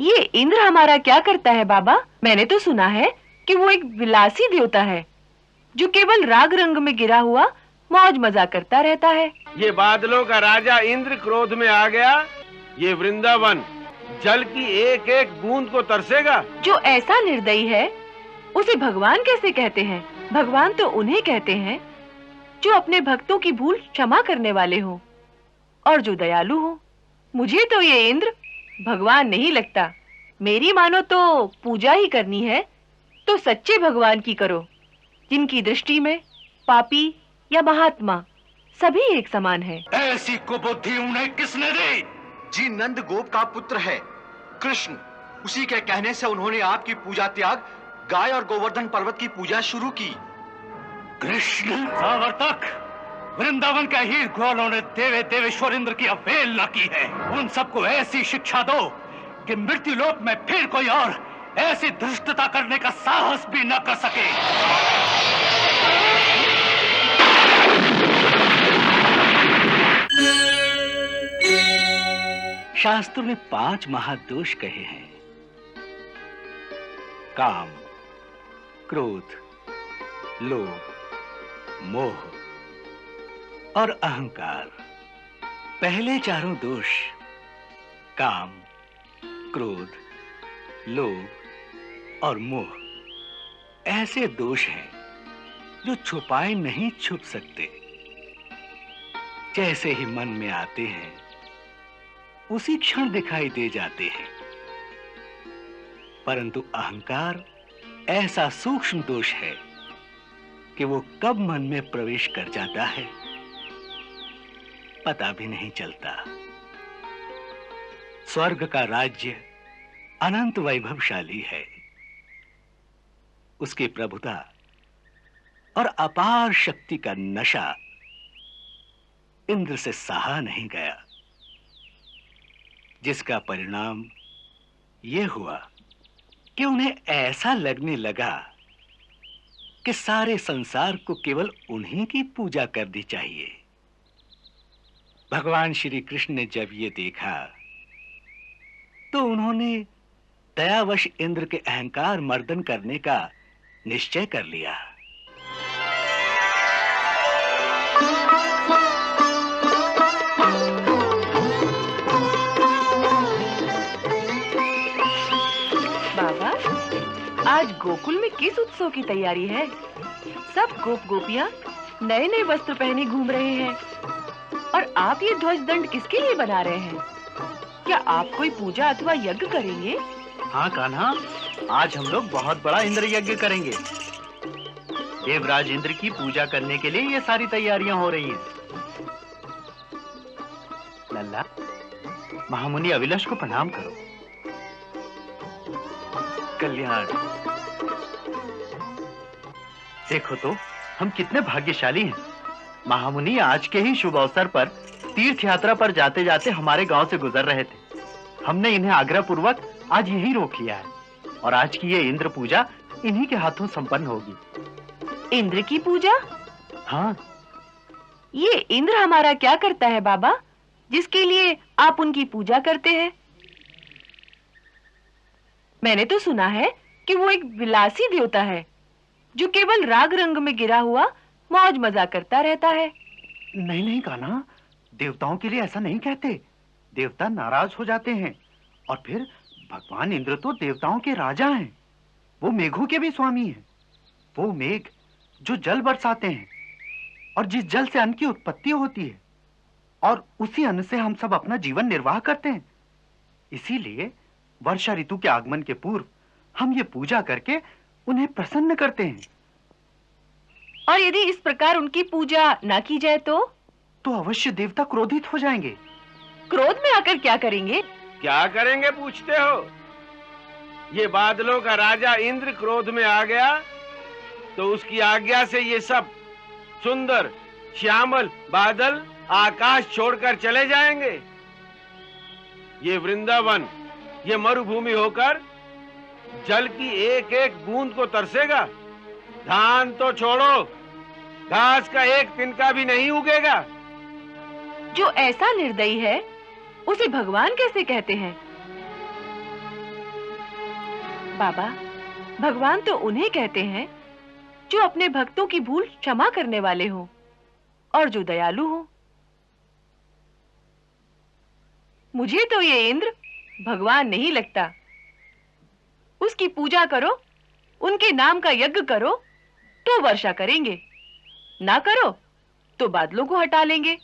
ये इंद्र हमारा क्या करता है बाबा? मैंने तो सुना है कि वो एक विलासी देवता है जो केवल राग रंग में गिरा हुआ मौज मजा करता रहता है। ये बादलों का राजा इंद्र क्रोध में आ गया। ये वृंदावन जल की एक एक बूंद को तरसेगा। जो ऐसा निर्दयी है उसे भगवान कैसे कहते हैं? भगवान तो उन्हें कहते हैं जो अपने भक्तों की भूल क्षमा करने वाले हों और जो दयालु हों। मुझे तो ये इंद्र भगवान नहीं लगता। मेरी मानो तो पूजा ही करनी है तो सच्चे भगवान की करो, जिनकी दृष्टि में पापी या महात्मा सभी एक समान है। ऐसी कुबुद्धि उन्हें किसने दी? जी नंद गोप का पुत्र है कृष्ण। उसी के कहने से उन्होंने आपकी पूजा त्याग गाय और गोवर्धन पर्वत की पूजा शुरू की। कृष्ण सावर्तक, वृंदावन के हीर ग्वालों ने देवे देवेश्वर इंद्र की अवहेलना की है। उन सबको ऐसी शिक्षा दो कि मृत्यु लोक में फिर कोई और ऐसी धृष्टता करने का साहस भी न कर सके। शास्त्रों ने 5 महादोष कहे हैं: काम, क्रोध, लोभ, मोह और अहंकार। पहले चारों दोष काम, क्रोध, लोभ और मोह ऐसे दोष हैं जो छुपाए नहीं छुप सकते। जैसे ही मन में आते हैं उसी क्षण दिखाई दे जाते हैं। परंतु अहंकार ऐसा सूक्ष्म दोष है कि वो कब मन में प्रवेश कर जाता है पता भी नहीं चलता। स्वर्ग का राज्य अनंत वैभवशाली है। उसकी प्रभुता और अपार शक्ति का नशा इंद्र से सहा नहीं गया, जिसका परिणाम यह हुआ कि उन्हें ऐसा लगने लगा कि सारे संसार को केवल उन्हीं की पूजा करनी चाहिए। भगवान श्री कृष्ण ने जब ये देखा तो उन्होंने दयावश इंद्र के अहंकार मर्दन करने का निश्चय कर लिया। बाबा, आज गोकुल में किस उत्सव की तैयारी है? सब गोप गोपियां नए नए वस्त्र पहने घूम रहे हैं और आप ये ध्वज दंड किसके लिए बना रहे हैं? क्या आप कोई पूजा अथवा यज्ञ करेंगे? हाँ कान्हा, आज हम लोग बहुत बड़ा इंद्र यज्ञ करेंगे। देवराज इंद्र की पूजा करने के लिए ये सारी तैयारियां हो रही हैं। लल्ला, महामुनि अभिलाष को प्रणाम करो। कल्याण। देखो तो हम कितने भाग्यशाली हैं। महामुनि आज के ही शुभ अवसर पर तीर्थ यात्रा पर जाते जाते हमारे गांव से गुजर रहे थे। हमने इन्हें आग्रह पूर्वक आज यहीं रोक लिया है और आज की ये इंद्र पूजा इन्हीं के हाथों संपन्न होगी। इंद्र की पूजा? हाँ। ये इंद्र हमारा क्या करता है बाबा, जिसके लिए आप उनकी पूजा करते हैं? मैंने तो सुना है कि वो एक विलासी देवता है जो केवल राग रंग में गिरा हुआ मौज मजा करता रहता है। नहीं नहीं कान्हा, देवताओं के लिए ऐसा नहीं कहते। देवता नाराज हो जाते हैं और फिर भगवान इंद्र तो देवताओं के राजा हैं। वो मेघों के भी स्वामी हैं। वो मेघ जो जल बरसाते हैं और जिस जल से अन्न की उत्पत्ति होती है और उसी अन्न से हम सब अपना जीवन निर्वाह करते हैं। इसीलिए वर्षा ऋतु के आगमन के पूर्व हम ये पूजा करके उन्हें प्रसन्न करते हैं। और यदि इस प्रकार उनकी पूजा ना की जाए तो अवश्य देवता क्रोधित हो जाएंगे। क्रोध में आकर क्या करेंगे? क्या करेंगे पूछते हो? ये बादलों का राजा इंद्र क्रोध में आ गया तो उसकी आज्ञा से ये सब सुंदर श्यामल बादल आकाश छोड़कर चले जाएंगे। ये वृंदावन, ये मरुभूमि होकर जल की एक एक बूंद को तरसेगा। धान तो छोड़ो, घास का एक तिनका भी नहीं उगेगा। जो ऐसा निर्दयी है उसे भगवान कैसे कहते हैं? बाबा, भगवान तो उन्हें कहते हैं जो अपने भक्तों की भूल क्षमा करने वाले हों और जो दयालु हों। मुझे तो ये इंद्र भगवान नहीं लगता। उसकी पूजा करो, उनके नाम का यज्ञ करो तो वर्षा करेंगे, ना करो तो बादलों को हटा लेंगे।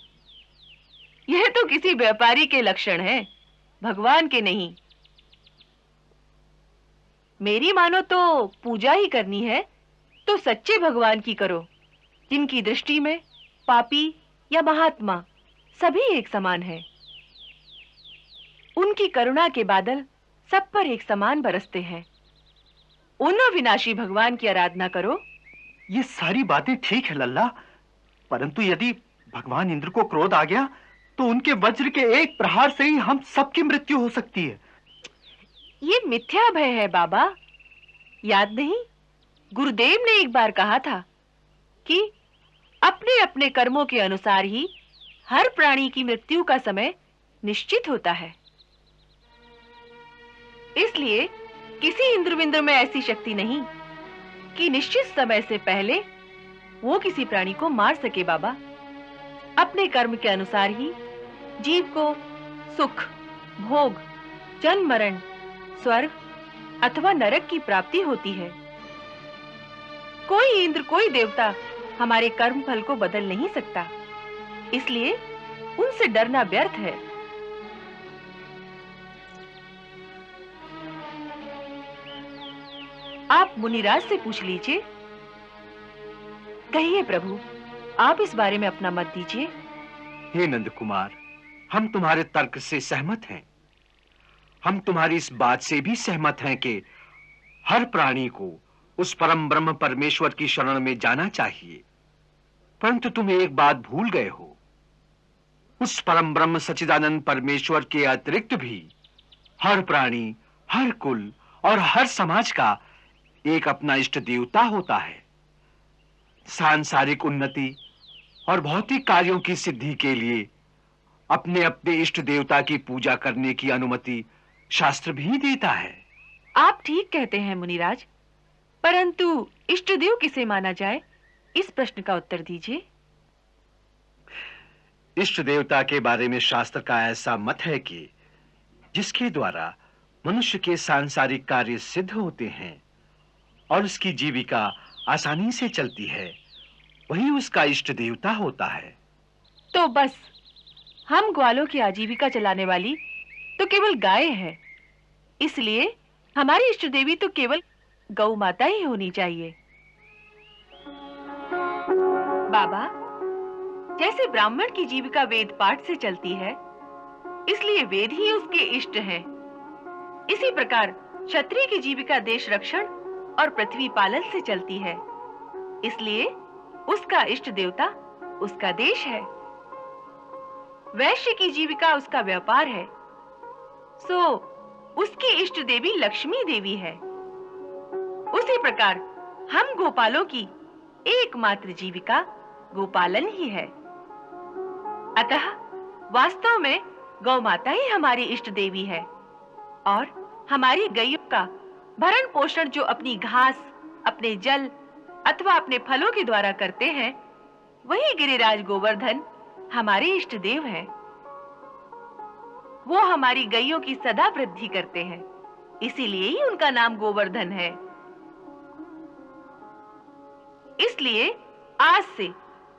यह तो किसी व्यापारी के लक्षण हैं, भगवान के नहीं। मेरी मानो तो पूजा ही करनी है तो सच्चे भगवान की करो, जिनकी दृष्टि में पापी या महात्मा सभी एक समान है। उनकी करुणा के बादल सब पर एक समान बरसते हैं। उन अविनाशी भगवान की आराधना करो। ये सारी बातें ठीक है लल्ला, परंतु यदि भगवान इंद्र को क्रोध आ गया तो उनके वज्र के एक प्रहार से ही हम सबकी मृत्यु हो सकती है। ये मिथ्या भय है बाबा। याद नहीं, गुरुदेव ने एक बार कहा था कि अपने अपने कर्मों के अनुसार ही हर प्राणी की मृत्यु का समय निश्चित होता है। इसलिए किसी इंद्रविंद्र में ऐसी शक्ति नहीं कि निश्चित समय से पहले वो किसी प्राणी को मार सके। बाबा, अपने कर्म के अनुसार ही जीव को सुख, भोग, जन्म मरण, स्वर्ग अथवा नरक की प्राप्ति होती है। कोई इंद्र, कोई देवता हमारे कर्म फल को बदल नहीं सकता, इसलिए उनसे डरना व्यर्थ है। आप मुनिराज से पूछ लीजिए। कहिए प्रभु, आप इस बारे में अपना मत दीजिए। हे नंद कुमार, हम तुम्हारे तर्क से सहमत हैं। हम तुम्हारी इस बात से भी सहमत हैं कि हर प्राणी को उस परम ब्रह्म परमेश्वर की शरण में जाना चाहिए। परंतु तुम एक बात भूल गए हो। उस परम ब्रह्म सच्चिदानंद परमेश्वर के अतिरिक्त भी हर प्राणी, हर कुल और हर समाज का एक अपना इष्ट देवता होता है। सांसारिक उन्नति और भौतिक कार्यों की सिद्धि के लिए अपने अपने इष्ट देवता की पूजा करने की अनुमति शास्त्र भी देता है। आप ठीक कहते हैं मुनिराज, परंतु इष्ट देव किसे माना जाए, इस प्रश्न का उत्तर दीजिए। इष्ट देवता के बारे में शास्त्र का ऐसा मत है कि जिसके द्वारा मनुष्य के सांसारिक कार्य सिद्ध होते हैं और उसकी जीविका आसानी से चलती है, वही उसका इष्ट देवता होता है। तो बस हम ग्वालों की आजीविका चलाने वाली तो केवल गाय है, इसलिए हमारी इष्ट देवी तो केवल गौ माता ही होनी चाहिए। बाबा, जैसे ब्राह्मण की जीविका वेद पाठ से चलती है, इसलिए वेद ही उसके इष्ट हैं। इसी प्रकार क्षत्रिय की जीविका देश रक्षण और पृथ्वी पालन से चलती है, इसलिए उसका इष्ट देवता उसका देश है। वैश्य की जीविका उसका व्यापार है, सो उसकी इष्ट देवी लक्ष्मी देवी है। उसी प्रकार हम गोपालों की एकमात्र जीविका गोपालन ही है। अतः वास्तव में गौ माता ही हमारी इष्ट देवी है और हमारी गायों का भरण पोषण जो अपनी घास, अपने जल अथवा अपने फलों के द्वारा करते हैं, वही गिरिराज गोवर्धन हमारे इष्ट देव हैं। वो हमारी गायों की सदा वृद्धि करते हैं, इसीलिए ही उनका नाम गोवर्धन है। इसलिए आज से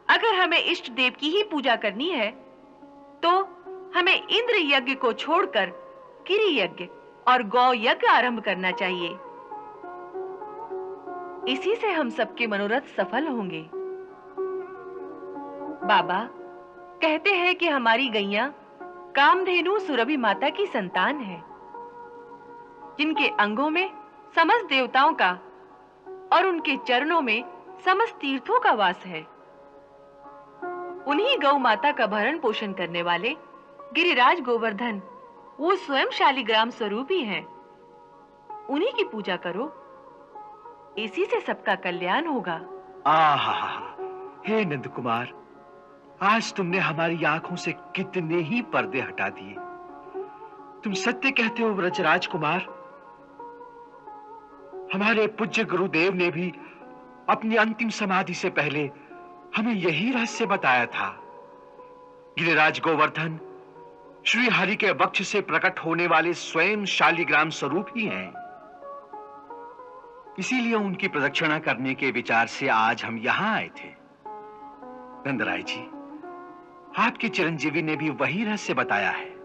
अगर हमें इष्ट देव की ही पूजा करनी है, तो हमें इंद्र यज्ञ को छोड़कर गिरि यज्ञ और गौ यज्ञ आरंभ करना चाहिए। इसी से हम सबके मनोरथ सफल होंगे। बाबा कहते हैं कि हमारी गैया कामधेनु सुरभि माता की संतान है, जिनके अंगों में समस्त देवताओं का और उनके चरणों में समस्त तीर्थों का वास है। उन्हीं गौ माता का भरण पोषण करने वाले गिरिराज गोवर्धन वो स्वयं शालिग्राम स्वरूप ही हैं। उन्हीं की पूजा करो, इसी से सबका कल्याण होगा। आहा, हे नंद कुमार, आज तुमने हमारी आंखों से कितने ही पर्दे हटा दिए। तुम सत्य कहते हो व्रजराज कुमार। हमारे पूज्य गुरुदेव ने भी अपनी अंतिम समाधि से पहले हमें यही रहस्य बताया था। गिरिराज गोवर्धन श्री हरि के वक्ष से प्रकट होने वाले स्वयं शालिग्राम स्वरूप ही हैं। इसीलिए उनकी प्रदक्षिणा करने के विचार से आज हम यहां आए थे। नंदराय जी, आपके चिरंजीवी ने भी वही रहस्य बताया है।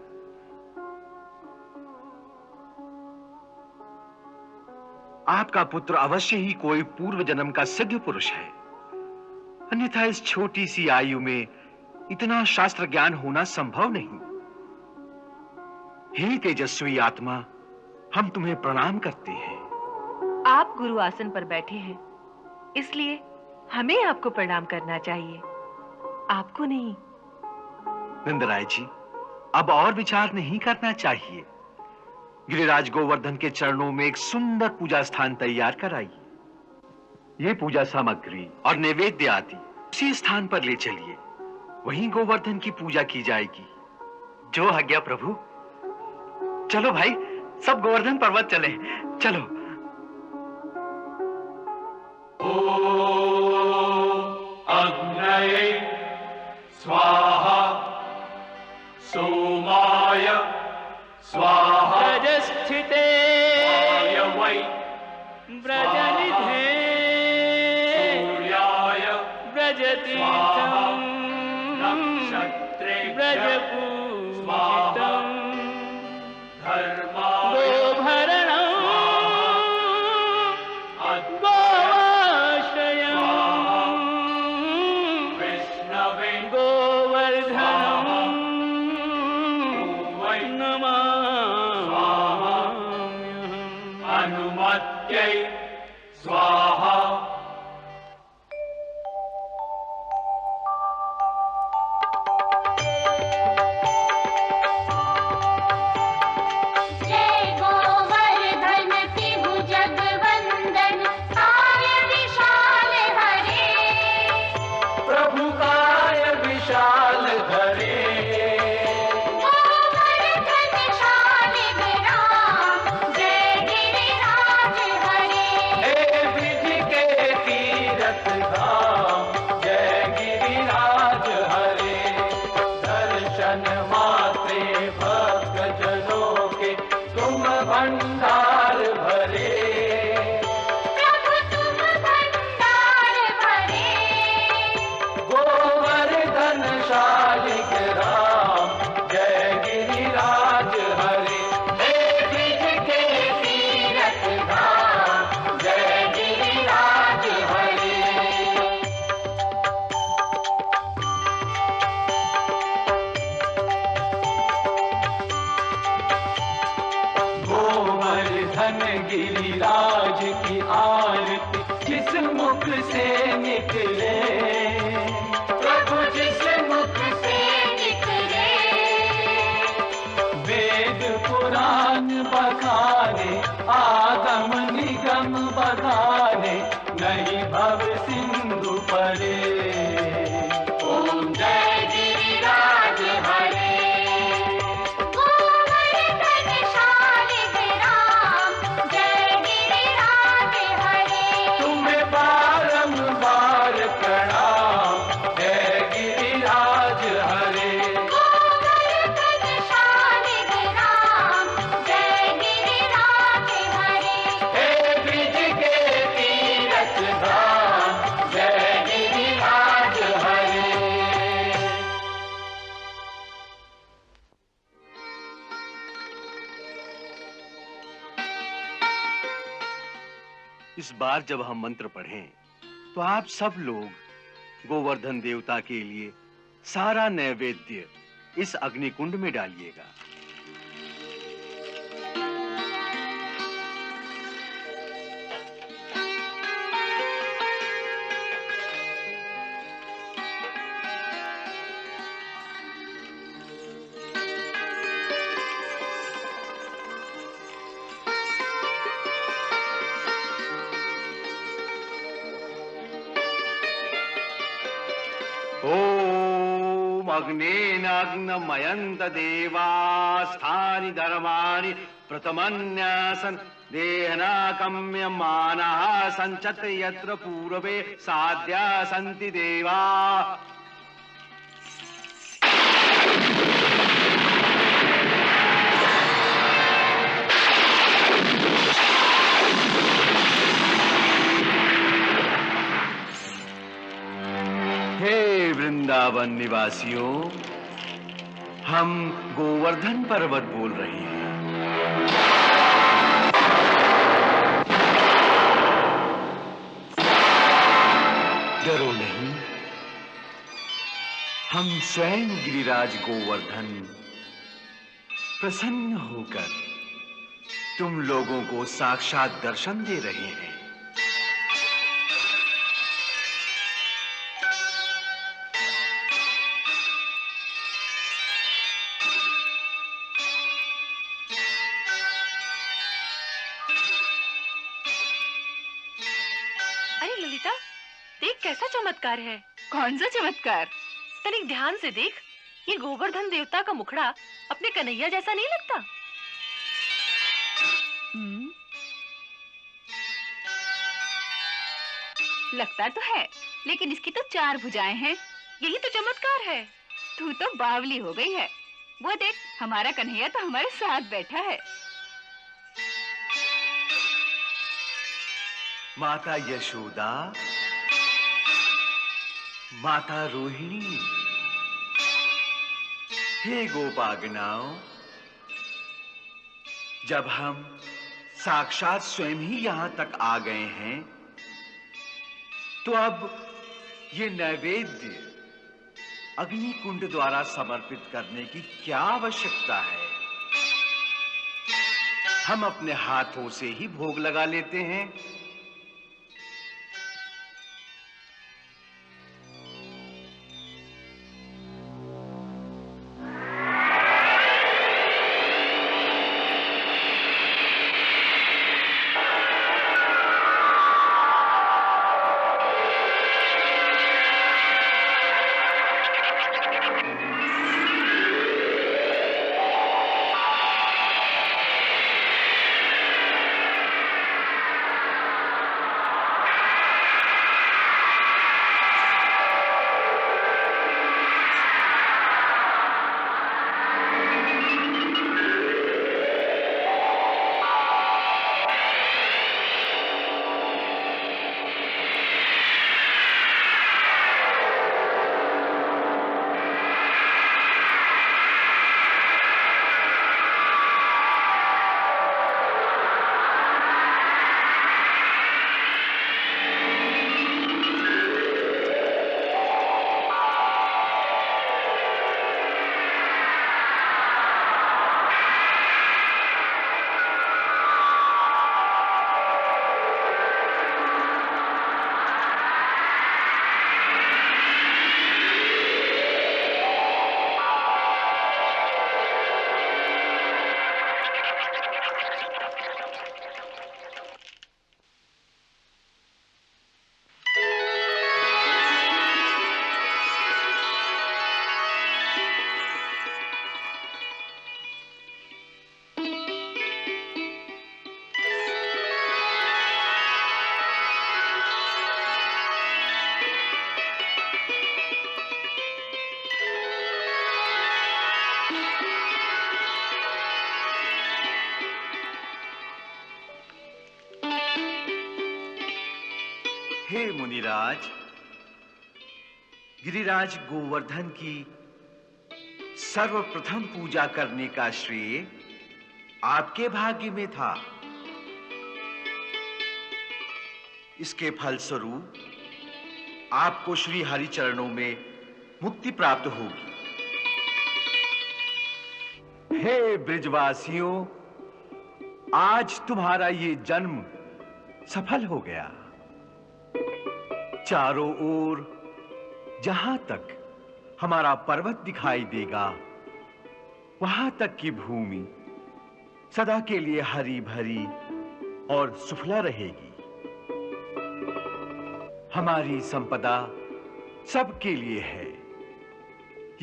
आपका पुत्र अवश्य ही कोई पूर्व जन्म का सिद्ध पुरुष है, अन्यथा इस छोटी सी आयु में इतना शास्त्र ज्ञान होना संभव नहीं। हे तेजस्वी आत्मा, हम तुम्हें प्रणाम करते हैं। आप गुरु आसन पर बैठे हैं, इसलिए हमें आपको प्रणाम करना चाहिए, आपको नहीं। नंदराय जी, अब और विचार नहीं करना चाहिए। गिरिराज गोवर्धन के चरणों में एक सुंदर पूजा स्थान तैयार कराइए। ये पूजा सामग्री और नैवेद्य आदि उसी स्थान पर ले चलिए, वहीं गोवर्धन की पूजा की जाएगी। जो आज्ञा प्रभु। चलो भाई, सब गोवर्धन पर्वत चले। चलो। अग्नये स्वाहा सोमाय स्वाहा व्रजस्थिते वै व्रजनिधे सूर्याय व्रजतीर्थं नक्षत्रे व्रजपूजितं धर्माय गोभरणं गोवाश्रयं विष्णवे गोवर्धनं वै नमाम्यहम्। अनुमत्यै स्वाहा। जय गोवर्धन तिभु जगवंदन काय विशाल हरे। प्रभु काय विशाल धरे गोवर्धन शालिग्राम जय गिरिराज हरे। हे विधि के तीरथ धाम जय गिरिराज हरे। दर्शन मात्रे भक्त जनों के तुम भंडार भरे। प्रभु तुम भंडार भरे। गोवर्धन शालिग्राम जय गिरिराज हरे। हे विधि के तीरथ धाम जय गिरिराज हरे। गोवर्धन गिरिराज की आरती जिस मुख से निकले। प्रभु जिस मुख से निकले। वेद पुराण बखाने आगम निगम बखाने नहीं भव सिंधु परे। ओम जय गिरिराज हरे। गोवर्धन शालिग्राम जय गिरिराज हरे। तुम्हें बारंबार प्रणाम जय गिरिराज हरे। गोवर्धन शालिग्राम जय गिरिराज हरे। हे ब्रिज के तीरथ धाम जय गिरिराज हरे। इस बार जब हम मंत्र पढ़ें तो आप सब लोग गोवर्धन देवता के लिए सारा नैवेद्य इस अग्निकुंड में डालिएगा। ओम अग्नेनाग्नमयंत देवास्थानि धर्माणि प्रथमन्यासन देहनाकम्यमानः संचत यत्र पूर्वे साध्या सन्ति देवा। हे वृंदावन निवासियों, हम गोवर्धन पर्वत बोल रहे हैं। डरो नहीं, हम स्वयं गिरिराज गोवर्धन प्रसन्न होकर तुम लोगों को साक्षात दर्शन दे रहे हैं। अरे ललिता, देख कैसा चमत्कार है। कौन सा चमत्कार? तनिक ध्यान से देख, ये गोवर्धन देवता का मुखड़ा अपने कन्हैया जैसा नहीं लगता? लगता तो है, लेकिन इसकी तो 4 भुजाएं हैं। यही तो चमत्कार है। तू तो बावली हो गई है। वो देख, हमारा कन्हैया तो हमारे साथ बैठा है। माता यशोदा, माता रोहिणी, हे गोपागनाओं, जब हम साक्षात स्वयं ही यहां तक आ गए हैं, तो अब ये नैवेद्य अग्नि कुंड द्वारा समर्पित करने की क्या आवश्यकता है? हम अपने हाथों से ही भोग लगा लेते हैं। हे मुनिराज, गिरिराज गोवर्धन की सर्वप्रथम पूजा करने का श्रेय आपके भाग्य में था। इसके फलस्वरूप आपको श्री हरि चरणों में मुक्ति प्राप्त होगी। हे ब्रिजवासियों, आज तुम्हारा ये जन्म सफल हो गया। चारों ओर जहां तक हमारा पर्वत दिखाई देगा, वहां तक की भूमि सदा के लिए हरी भरी और सुफला रहेगी। हमारी संपदा सबके लिए है।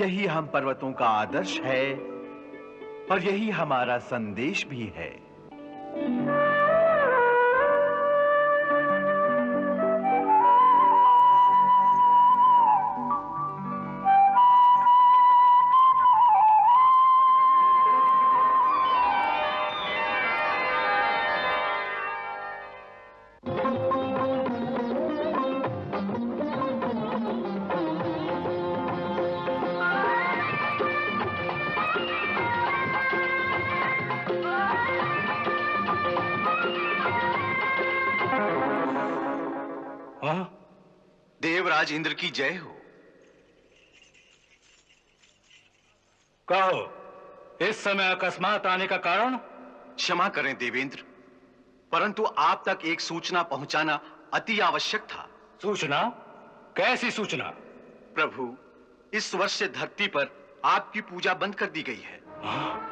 यही हम पर्वतों का आदर्श है और यही हमारा संदेश भी है। हाँ? देवराज इंद्र की जय हो। कहो, इस समय अकस्मात आने का कारण? क्षमा करें देवेंद्र, परंतु आप तक एक सूचना पहुंचाना अति आवश्यक था। सूचना? कैसी सूचना? प्रभु, इस वर्ष से धरती पर आपकी पूजा बंद कर दी गई है। हाँ?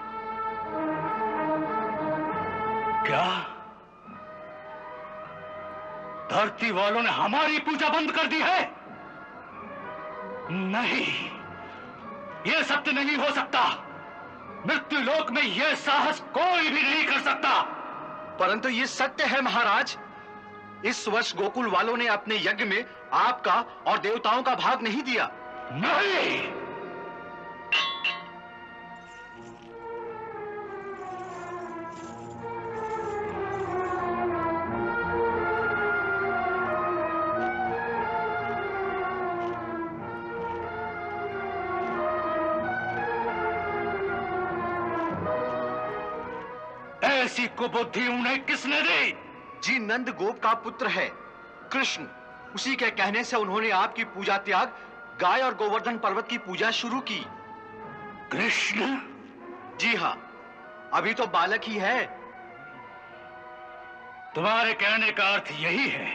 क्या धरती वालों ने हमारी पूजा बंद कर दी है? नहीं, यह सत्य नहीं हो सकता। मृत्यु लोक में यह साहस कोई भी नहीं कर सकता। परंतु ये सत्य है महाराज। इस वर्ष गोकुल वालों ने अपने यज्ञ में आपका और देवताओं का भाग नहीं दिया। नहीं, ऐसी कुबुद्धि उन्हें किसने दी? जी नंद गोप का पुत्र है कृष्ण। उसी के कहने से उन्होंने आपकी पूजा त्याग गाय और गोवर्धन पर्वत की पूजा शुरू की। कृष्ण? जी हाँ, अभी तो बालक ही है। तुम्हारे कहने का अर्थ यही है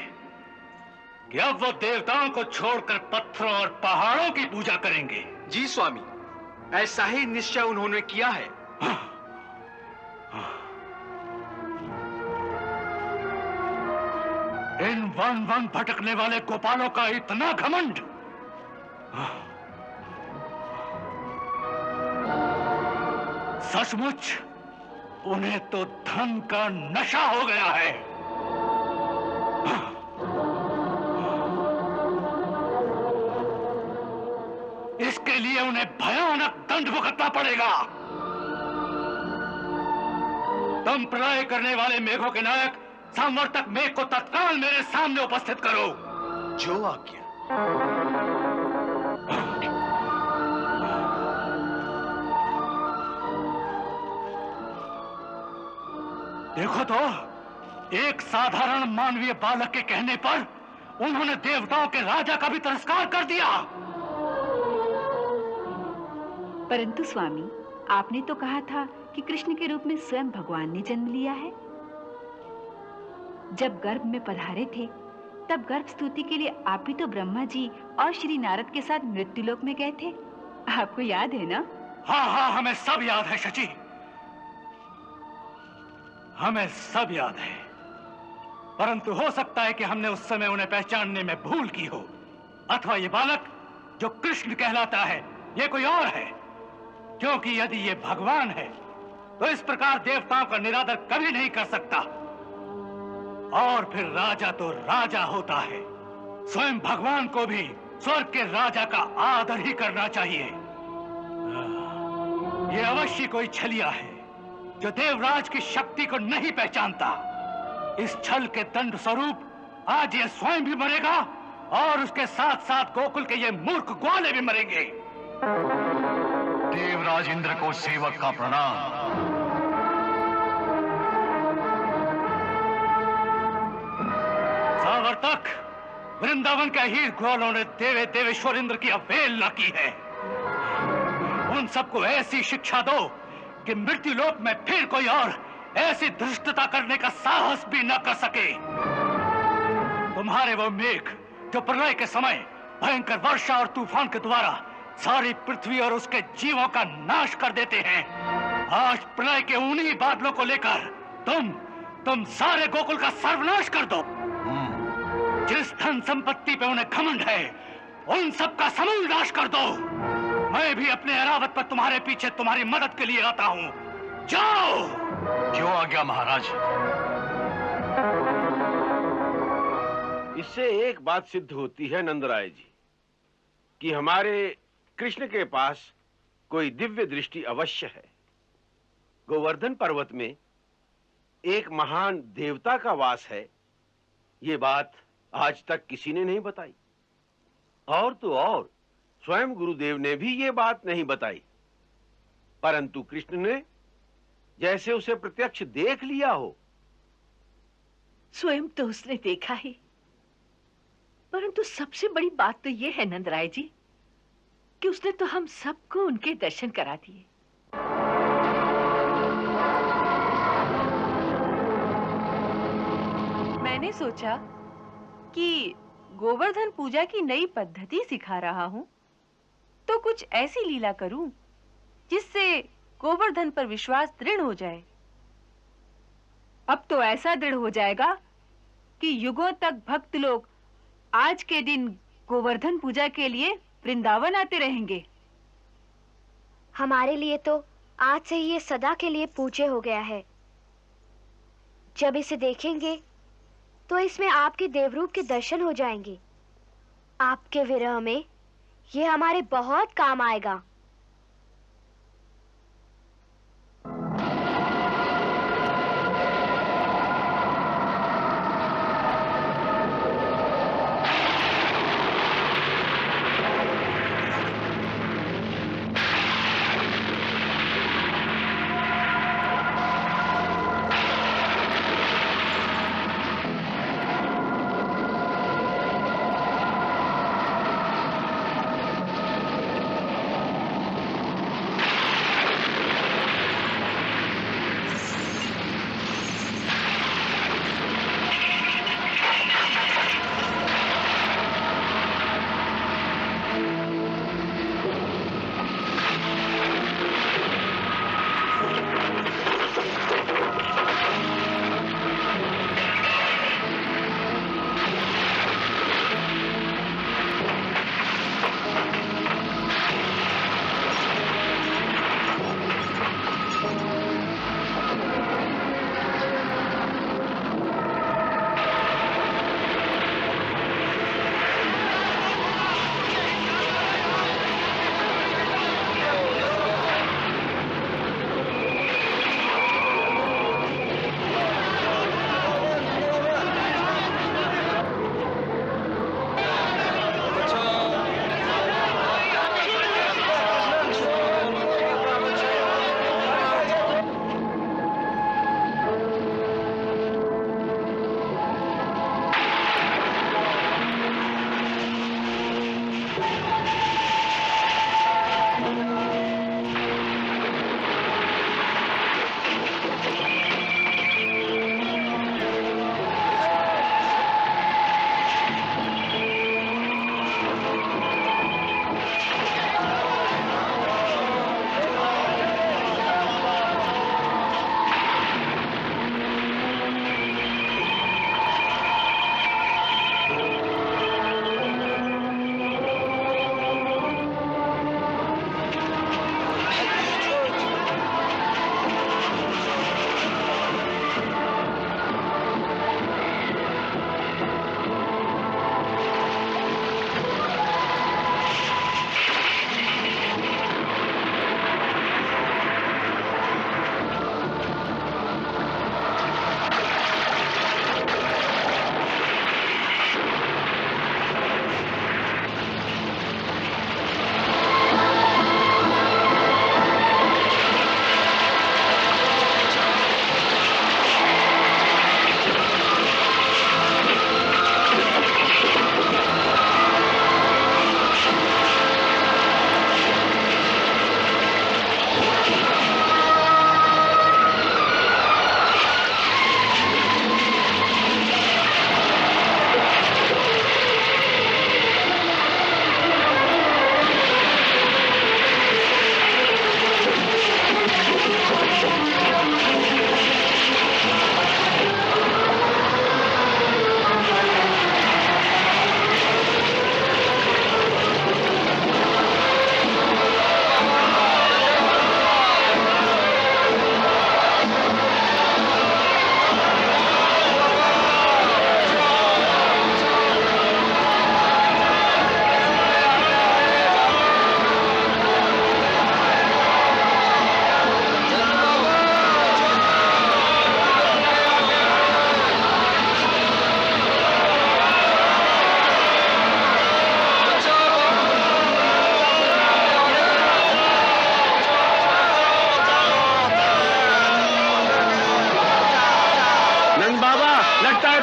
कि अब वो देवताओं को छोड़कर पत्थरों और पहाड़ों की पूजा करेंगे? जी स्वामी, ऐसा ही निश्चय उन्होंने किया है। इन वन वन भटकने वाले गोपालों का इतना घमंड! सचमुच उन्हें तो धन का नशा हो गया है। इसके लिए उन्हें भयानक दंड भुगतना पड़ेगा। तुम प्रलय करने वाले मेघों के नायक संवर्तक मेघ को तत्काल मेरे सामने उपस्थित करो। जो आज्ञा। देखो तो, एक साधारण मानवीय बालक के कहने पर उन्होंने देवताओं के राजा का भी तिरस्कार कर दिया। परंतु स्वामी, आपने तो कहा था कि कृष्ण के रूप में स्वयं भगवान ने जन्म लिया है। जब गर्भ में पधारे थे, तब गर्भ स्तुति के लिए आप भी तो ब्रह्मा जी और श्री नारद के साथ मृत्युलोक में गए थे। आपको याद है ना? हाँ हाँ, हमें सब याद है शची, हमें सब याद है। परंतु हो सकता है कि हमने उस समय उन्हें पहचानने में भूल की हो, अथवा ये बालक जो कृष्ण कहलाता है ये कोई और है। क्योंकि यदि ये भगवान है तो इस प्रकार देवताओं का निरादर कभी नहीं कर सकता। और फिर राजा तो राजा होता है। स्वयं भगवान को भी स्वर्ग के राजा का आदर ही करना चाहिए। ये अवश्य कोई छलिया है जो देवराज की शक्ति को नहीं पहचानता। इस छल के दंड स्वरूप आज ये स्वयं भी मरेगा और उसके साथ साथ गोकुल के ये मूर्ख ग्वाले भी मरेंगे। देवराज इंद्र को सेवक का प्रणाम। सावर्तक, वृंदावन के हीर ग्वालों ने देवे देवेश्वर इंद्र की अवहेलना की है। उन सबको ऐसी शिक्षा दो कि मृत्यु लोक में फिर कोई और ऐसी धृष्टता करने का साहस भी न कर सके। तुम्हारे वो मेघ जो प्रलय के समय भयंकर वर्षा और तूफान के द्वारा सारी पृथ्वी और उसके जीवों का नाश कर देते हैं, आज प्रलय के उन्हीं बादलों को लेकर तुम सारे गोकुल का सर्वनाश कर दो। जिस धन संपत्ति पे उन्हें घमंड है, उन सब का समूल नाश कर दो। मैं भी अपने अरावत पर तुम्हारे पीछे तुम्हारी मदद के लिए आता हूँ। जाओ। जो आज्ञा महाराज। इससे एक बात सिद्ध होती है नंदराय जी कि हमारे कृष्ण के पास कोई दिव्य दृष्टि अवश्य है। गोवर्धन पर्वत में एक महान देवता का वास है, ये बात आज तक किसी ने नहीं बताई। और तो और स्वयं गुरुदेव ने भी ये बात नहीं बताई। परंतु कृष्ण ने जैसे उसे प्रत्यक्ष देख लिया हो। स्वयं तो उसने देखा ही, परंतु सबसे बड़ी बात तो ये है नंदराय जी कि उसने तो हम सबको उनके दर्शन करा दिए। मैंने सोचा कि गोवर्धन पूजा की नई पद्धति सिखा रहा हूं, तो कुछ ऐसी लीला करूं जिससे गोवर्धन पर विश्वास दृढ़ हो जाए। अब तो ऐसा दृढ़ हो जाएगा कि युगों तक भक्त लोग आज के दिन गोवर्धन पूजा के लिए वृंदावन आते रहेंगे। हमारे लिए तो आज से ही ये सदा के लिए पूज्य हो गया है। जब इसे देखेंगे तो इसमें आपके देवरूप के दर्शन हो जाएंगे। आपके विरह में ये हमारे बहुत काम आएगा।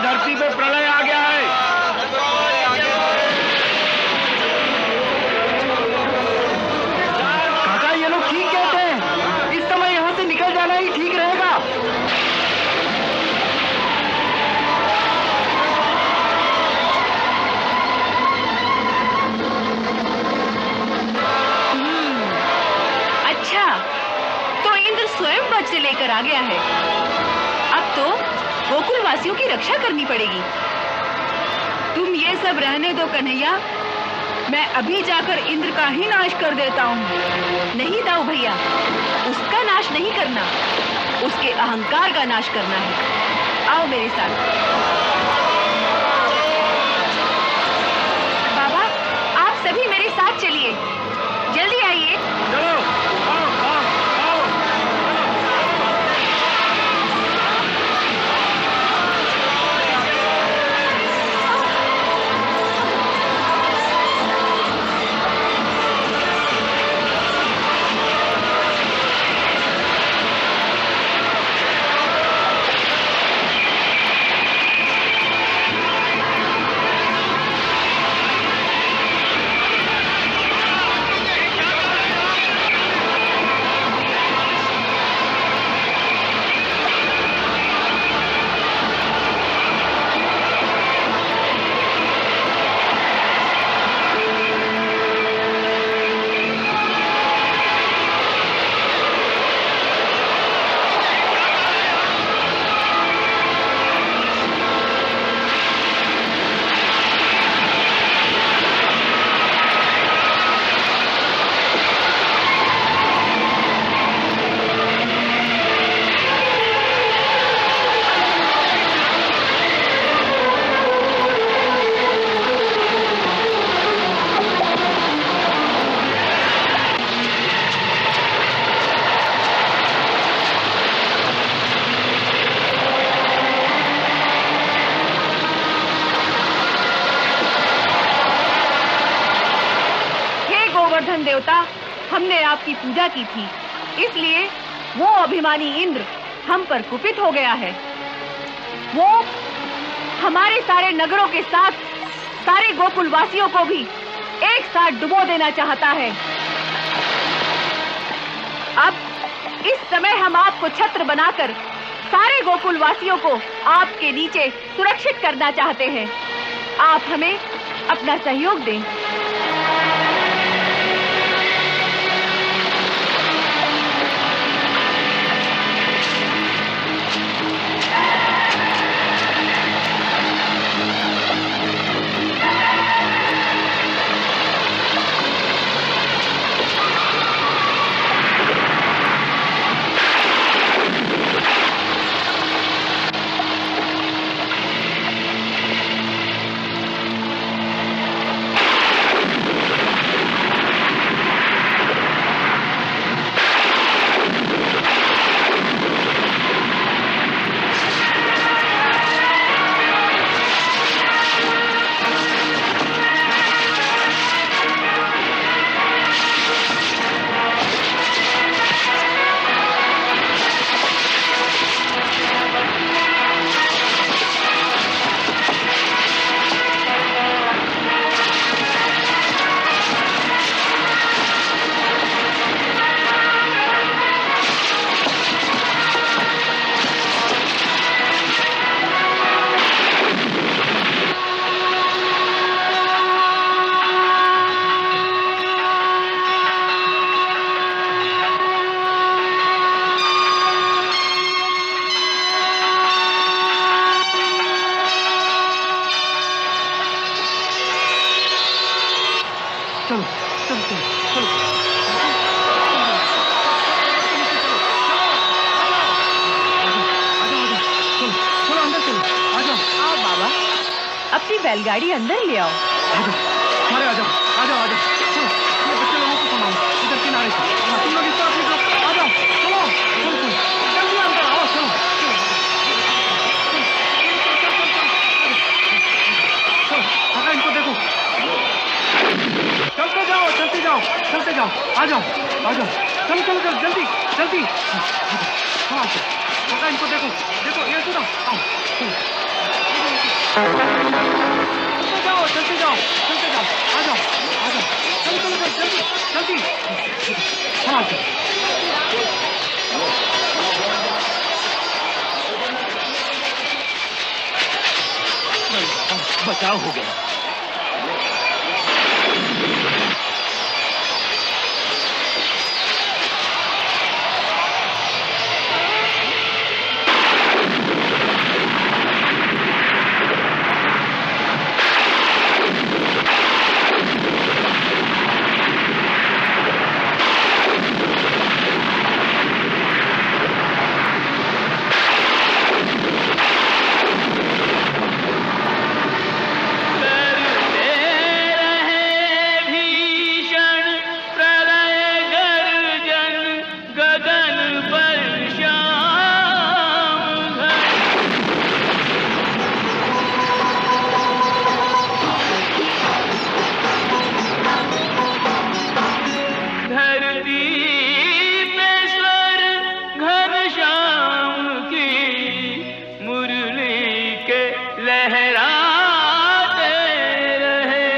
धरती पे प्रलय आ गया है। आ गया है। अब तो गोकुल वासियों की रक्षा करनी पड़ेगी। तुम ये सब रहने दो कन्हैया, मैं अभी जाकर इंद्र का ही नाश कर देता हूँ। नहीं दाऊ भैया, उसका नाश नहीं करना, उसके अहंकार का नाश करना है। आओ मेरे साथ। बाबा, आप सभी मेरे साथ चलिए, जल्दी आइए। चलो, आओ, आओ, आओ। गोवर्धन देवता, हमने आपकी पूजा की थी, इसलिए वो अभिमानी इंद्र हम पर कुपित हो गया है। वो हमारे सारे नगरों के साथ सारे गोकुल वासियों को भी एक साथ डुबो देना चाहता है। अब इस समय हम आपको छत्र बनाकर सारे गोकुल वासियों को आपके नीचे सुरक्षित करना चाहते हैं। आप हमें अपना सहयोग दें। अपनी बैलगाड़ी अंदर ले आओ। अरे आ जाओ, आ जाओ, आ जाओ। चलो, ये बच्चे लोगों को संभालो, इधर किनारे से। तुम लोग इस तरफ, इस तरफ, आ जाओ, चलो, चलो, चलो, जल्दी अंदर आओ, चलो, चलो, चलो, काका इनको देखो, चलते जाओ, चलते जाओ, चलते जाओ, आ जाओ, आ जाओ, चलो, चलो, चलो, जल्दी, जल्दी, हाँ, काका इनको देखो, देखो, ये सुनो, आओ, चलो, चलते जाओ, चलते जाओ, आ जाओ, आ जाओ, चलो, चलो, जल्दी, जल्दी, हाँ, बचाव हो गया। लहराते रहे।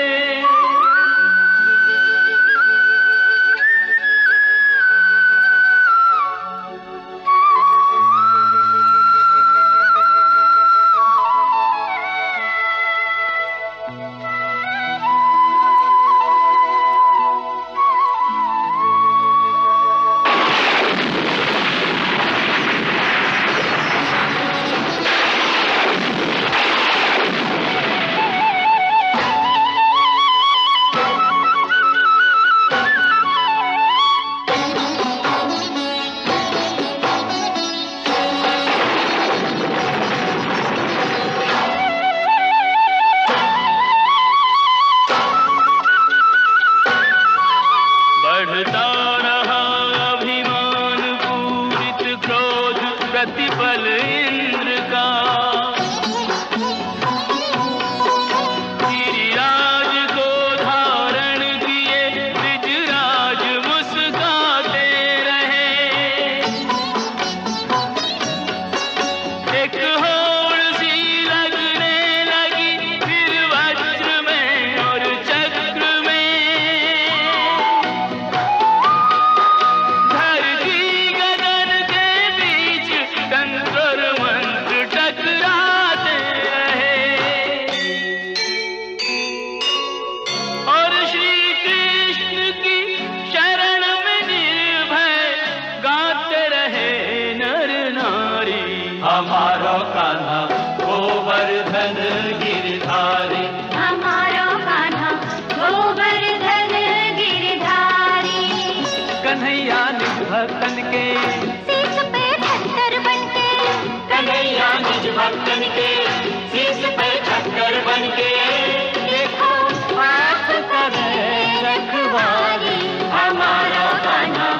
बढ़ता रहा अभिमान पूरित क्रोध प्रतिपल इंद्र का। गिरिराज को धारण किए ब्रिजराज मुस्काते रहे। एक होड़ सी लगने लगी फिर वज्र में और चक्र में। धरती गगन के बीच तंत्र और मंत्र टकराते रहे। और श्री कृष्ण की शरण में निर्भय गाते रहे नर नारी। हमारो कान्हा गोवर्धन गिरधारी। हमारो कान्हा गोवर्धन गिरधारी। कन्हैया निज भक्तन के शीश पे खच्चर बनके। कन्हैया निज भक्तन के शीश पे खच्चर बन के। देखो आप करे रखवारी। हमारा कान्हा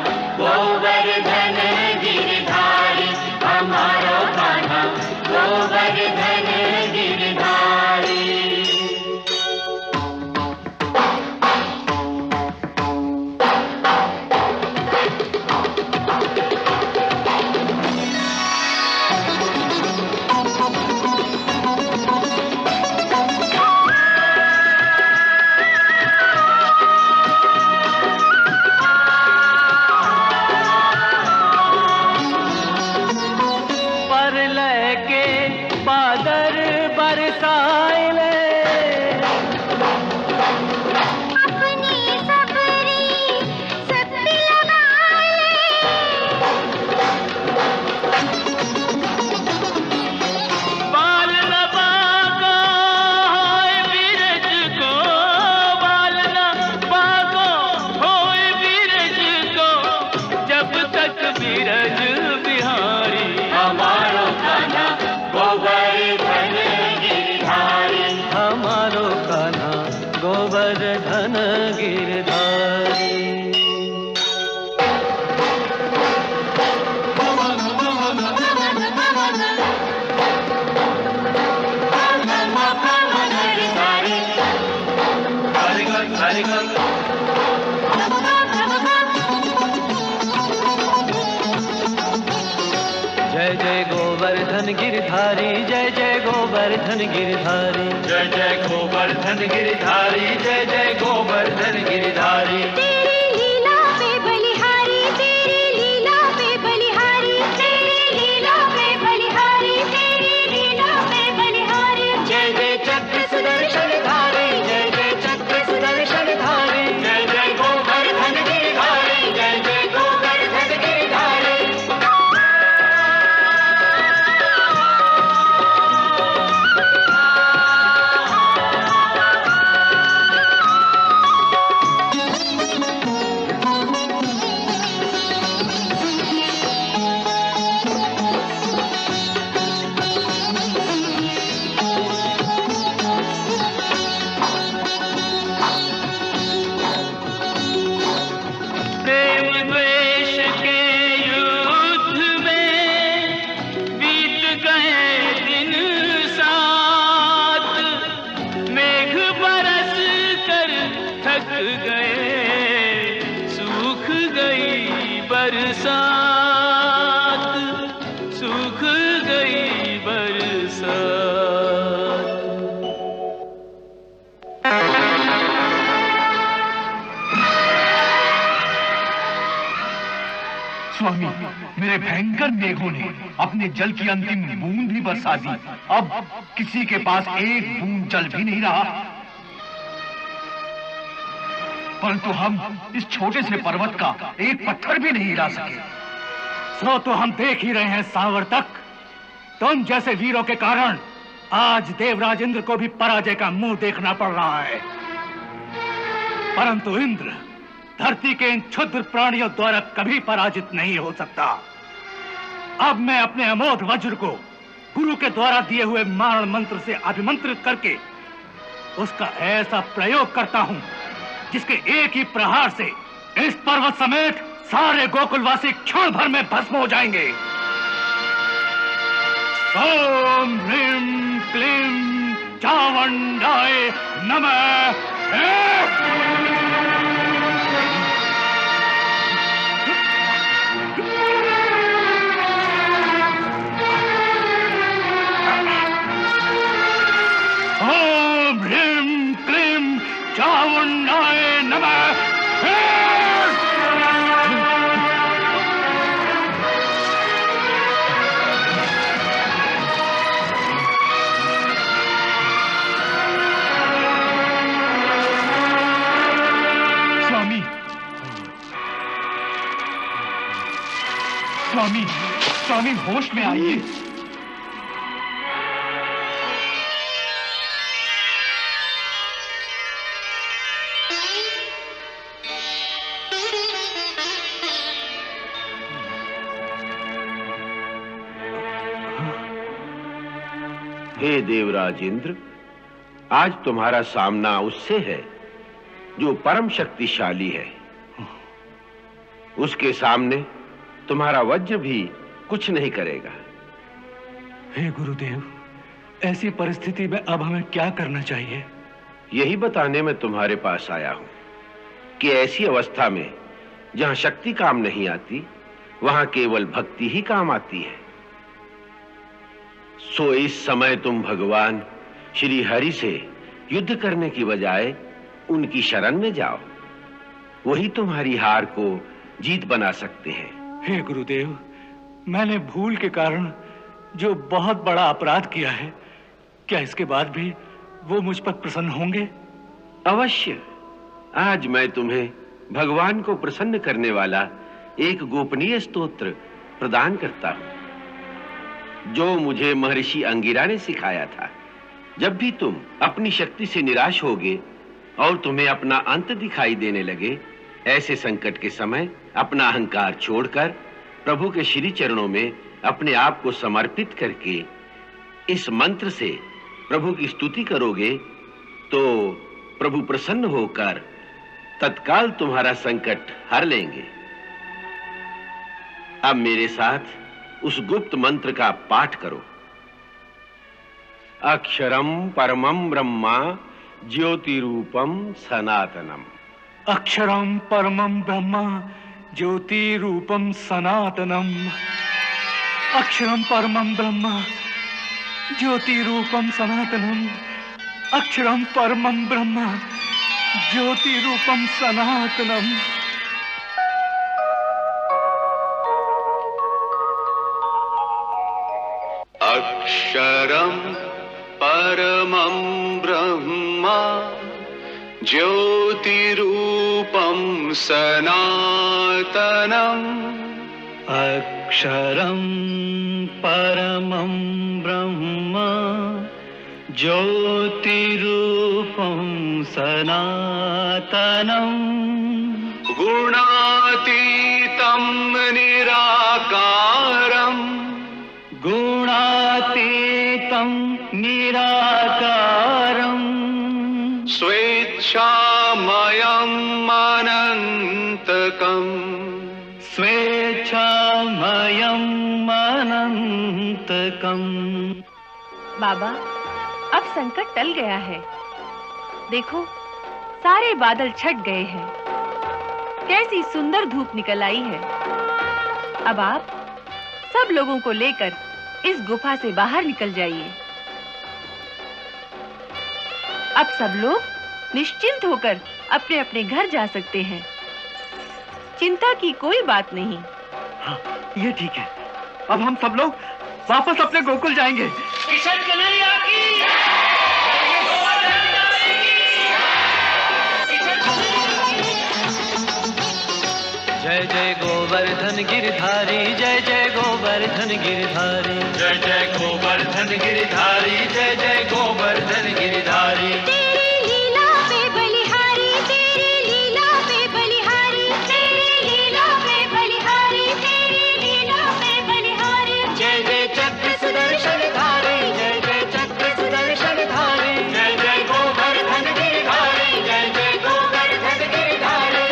गोवर्धन गिरधारी। हमारा कान्हा गोवर्धन गिरधारी। परलय के बादल बरसाए ले। अपनी सबरी शक्ति लगाए। बाल न पाको होए बीरज को। बाल न पाको होए बीरज को। जब तक बीरज बिहारी। हमारो कान्हा गोवर्धन गिरधारी। हमारो कान्हा गोवर्धन गिरधारी। जय जय गोवर्धन गिरधारी। जय जय गोवर्धन गिरधारी। जय जय गोवर्धन गिरधारी। जय जय गोवर्धन गिरधारी। तेरी लीला पे बलिहारी। तेरी लीला पे बलिहारी। तेरी लीला पे बलिहारी। तेरी लीला पे बलिहारी। जय जय चक्र सुदर्शन धारी। जय जय चक्र सुदर्शन धारी। जय जय गोवर्धन गिरधारी। जय जय गोवर्धन गिरधारी। स्वामी, मेरे भयंकर मेघों ने अपने जल की अंतिम बूंद भी बरसा दी। अब किसी के पास एक बूंद जल भी नहीं रहा। परंतु हम इस छोटे से पर्वत का एक पत्थर भी नहीं हिला सके। सो तो हम देख ही रहे हैं सावर्तक, तुम जैसे वीरों के कारण आज देवराज इंद्र को भी पराजय का मुंह देखना पड़ रहा है। परंतु इंद्र धरती के इन क्षुद्र प्राणियों द्वारा कभी पराजित नहीं हो सकता। अब मैं अपने अमोघ वज्र को गुरु के द्वारा दिए हुए मारण मंत्र से अभिमंत्रित करके उसका ऐसा प्रयोग करता हूं जिसके एक ही प्रहार से इस पर्वत समेत सारे गोकुलवासी क्षण भर में भस्म हो जाएंगे। ओम ह्रीं क्लीं चावंडाय नमः। ओम ह्रीं क्लीं चावंडाय नमः। स्वामी, स्वामी होश में आइए। हे देवराज इंद्र, आज तुम्हारा सामना उससे है जो परम शक्तिशाली है। उसके सामने तुम्हारा वज्र भी कुछ नहीं करेगा। हे गुरुदेव, ऐसी परिस्थिति में अब हमें क्या करना चाहिए? यही बताने मैं तुम्हारे पास आया हूं कि ऐसी अवस्था में जहां शक्ति काम नहीं आती, वहां केवल भक्ति ही काम आती है। सो इस समय तुम भगवान श्री हरि से युद्ध करने की बजाय उनकी शरण में जाओ। वही तुम्हारी हार को जीत बना सकते हैं। हे गुरुदेव, मैंने भूल के कारण जो बहुत बड़ा अपराध किया है, क्या इसके बाद भी वो मुझ पर प्रसन्न होंगे? अवश्य। आज मैं तुम्हें भगवान को प्रसन्न करने वाला एक गोपनीय स्तोत्र प्रदान करता हूं, जो मुझे महर्षि अंगिरा ने सिखाया था। जब भी तुम अपनी शक्ति से निराश होगे और तुम्हें अपना अंत दिखाई देने लगे, ऐसे संकट के समय अपना अहंकार छोड़कर प्रभु के श्री चरणों में अपने आप को समर्पित करके इस मंत्र से प्रभु की स्तुति करोगे तो प्रभु प्रसन्न होकर तत्काल तुम्हारा संकट हर लेंगे। अब मेरे साथ उस गुप्त मंत्र का पाठ करो। अक्षरम परमं ब्रह्मा ज्योतिरूपम सनातनम। अक्षरम परमं ब्रह्मा ज्योति रूपम सनातनम। अक्षरम परमं ब्रह्मा ज्योति रूपम सनातनम। अक्षरम परमं ब्रह्मा ज्योति रूपम सनातनम। अक्षरम परमं ब्रह्मा ज्योतिरूपं सनातनम्। अक्षरं परमं ब्रह्मा ज्योतिरूपं सनातनम्। गुणातीतं निराकारम्। गुणातीतं निराकारम्। स्वेच्छामयम् अनन्तकम्। स्वेच्छामयम् अनन्तकम्। बाबा, अब संकट टल गया है। देखो, सारे बादल छट गए हैं। कैसी सुंदर धूप निकल आई है। अब आप सब लोगों को लेकर इस गुफा से बाहर निकल जाइए। अब सब लोग निश्चिंत होकर अपने अपने घर जा सकते हैं। चिंता की कोई बात नहीं। हाँ, ये ठीक है। अब हम सब लोग वापस अपने गोकुल जाएंगे। किशन कन्हैया की जय जय गोवर्धन गिरधारी, जय जय गोवर्धन गिरधारी, जय जय गोवर्धन गिरधारी, जय जय गोवर्धन गिरधारी। तेरी लीला पे बलिहारी, तेरी लीला पे बलिहारी, तेरी लीला पे बलिहारी, तेरी लीला पे बलिहारी। जय जय चक्र सुदर्शन धारी, जय जय चक्र सुदर्शन धारी, जय जय गोवर्धन गिरधारी, जय जय गोवर्धन गिरधारी।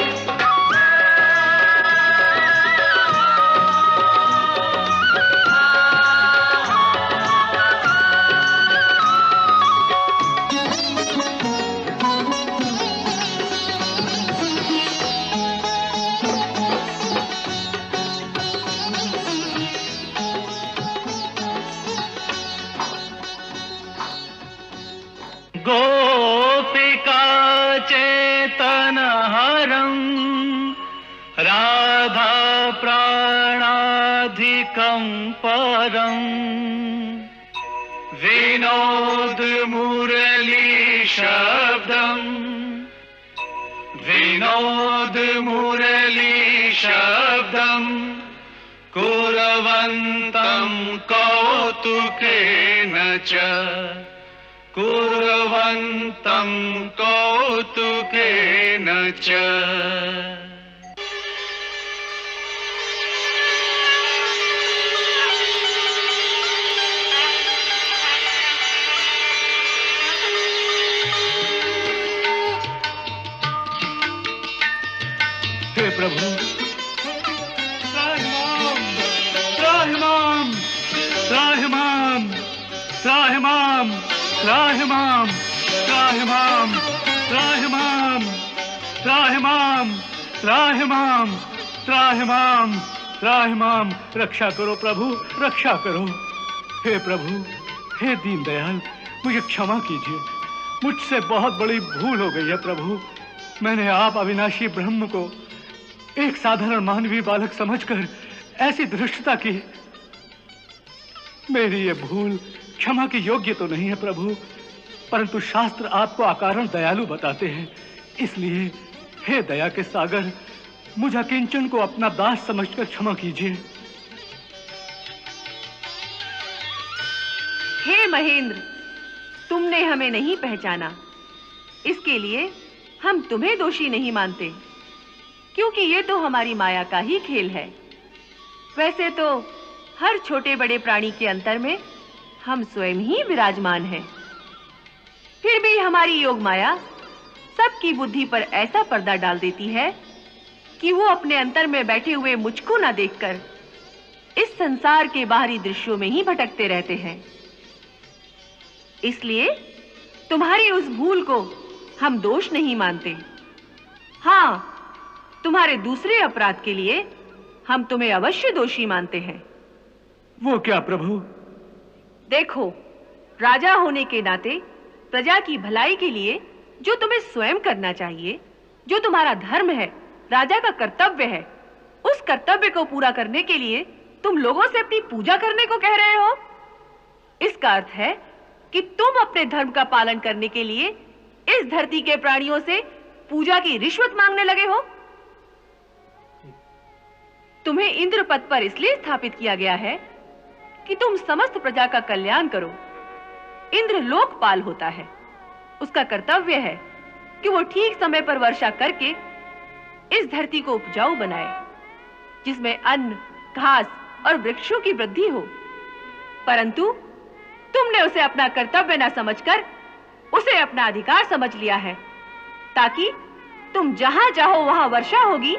गोपिका चेतन हरम राधा प्राणाधिकं परम विनोद मुरली शब्दम विनोद मुरली शब्दम कुर्वन्तं कौतुकेन च कुर्वन्तं कौतुकेन च। हे प्रभु, त्राहिमाम, त्राहिमाम, त्राहिमाम, त्राहिमाम, त्राहिमाम, त्राहिमाम, त्राहिमाम, त्राहिमाम, त्राहिमाम, त्राहिमाम। रक्षा करो प्रभु, रक्षा करो। हे प्रभु, हे दीनदयाल, मुझे क्षमा कीजिए। मुझसे बहुत बड़ी भूल हो गई है प्रभु। मैंने आप अविनाशी ब्रह्म को एक साधारण मानवीय बालक समझकर ऐसी धृष्टता की। मेरी ये भूल क्षमा की योग्य तो नहीं है प्रभु, परंतु शास्त्र आपको अकारण दयालु बताते हैं। इसलिए हे दया के सागर, मुझे किंचन को अपना दास समझकर क्षमा कीजिए। हे महेंद्र, तुमने हमें नहीं पहचाना, इसके लिए हम तुम्हें दोषी नहीं मानते, क्योंकि ये तो हमारी माया का ही खेल है। वैसे तो हर छोटे बड़े प्राणी के अंतर में हम स्वयं ही विराजमान हैं। फिर भी हमारी योग माया सबकी बुद्धि पर ऐसा पर्दा डाल देती है कि वो अपने अंतर में बैठे हुए मुझको ना देखकर इस संसार के बाहरी दृश्यों में ही भटकते रहते हैं। इसलिए तुम्हारी उस भूल को हम दोष नहीं मानते। हाँ, तुम्हारे दूसरे अपराध के लिए हम तुम्हें अवश्य दोषी मानते हैं। वो क्या प्रभु? देखो, राजा होने के नाते प्रजा की भलाई के लिए जो तुम्हें स्वयं करना चाहिए, जो तुम्हारा धर्म है, राजा का कर्तव्य है, उस कर्तव्य को पूरा करने के लिए तुम लोगों से अपनी पूजा करने को कह रहे हो। इसका अर्थ है कि तुम अपने धर्म का पालन करने के लिए इस धरती के प्राणियों से पूजा की रिश्वत मांगने लगे हो। तुम्हें इंद्र पद पर इसलिए स्थापित किया गया है कि तुम समस्त प्रजा का कल्याण करो। इंद्र लोकपाल होता है, उसका कर्तव्य है कि वो ठीक समय पर वर्षा करके इस धरती को उपजाऊ बनाए, जिसमें अन्न, घास और वृक्षों की वृद्धि हो। परंतु तुमने उसे अपना कर्तव्य न समझकर उसे अपना अधिकार समझ लिया है, ताकि तुम जहां चाहो वहां वर्षा होगी,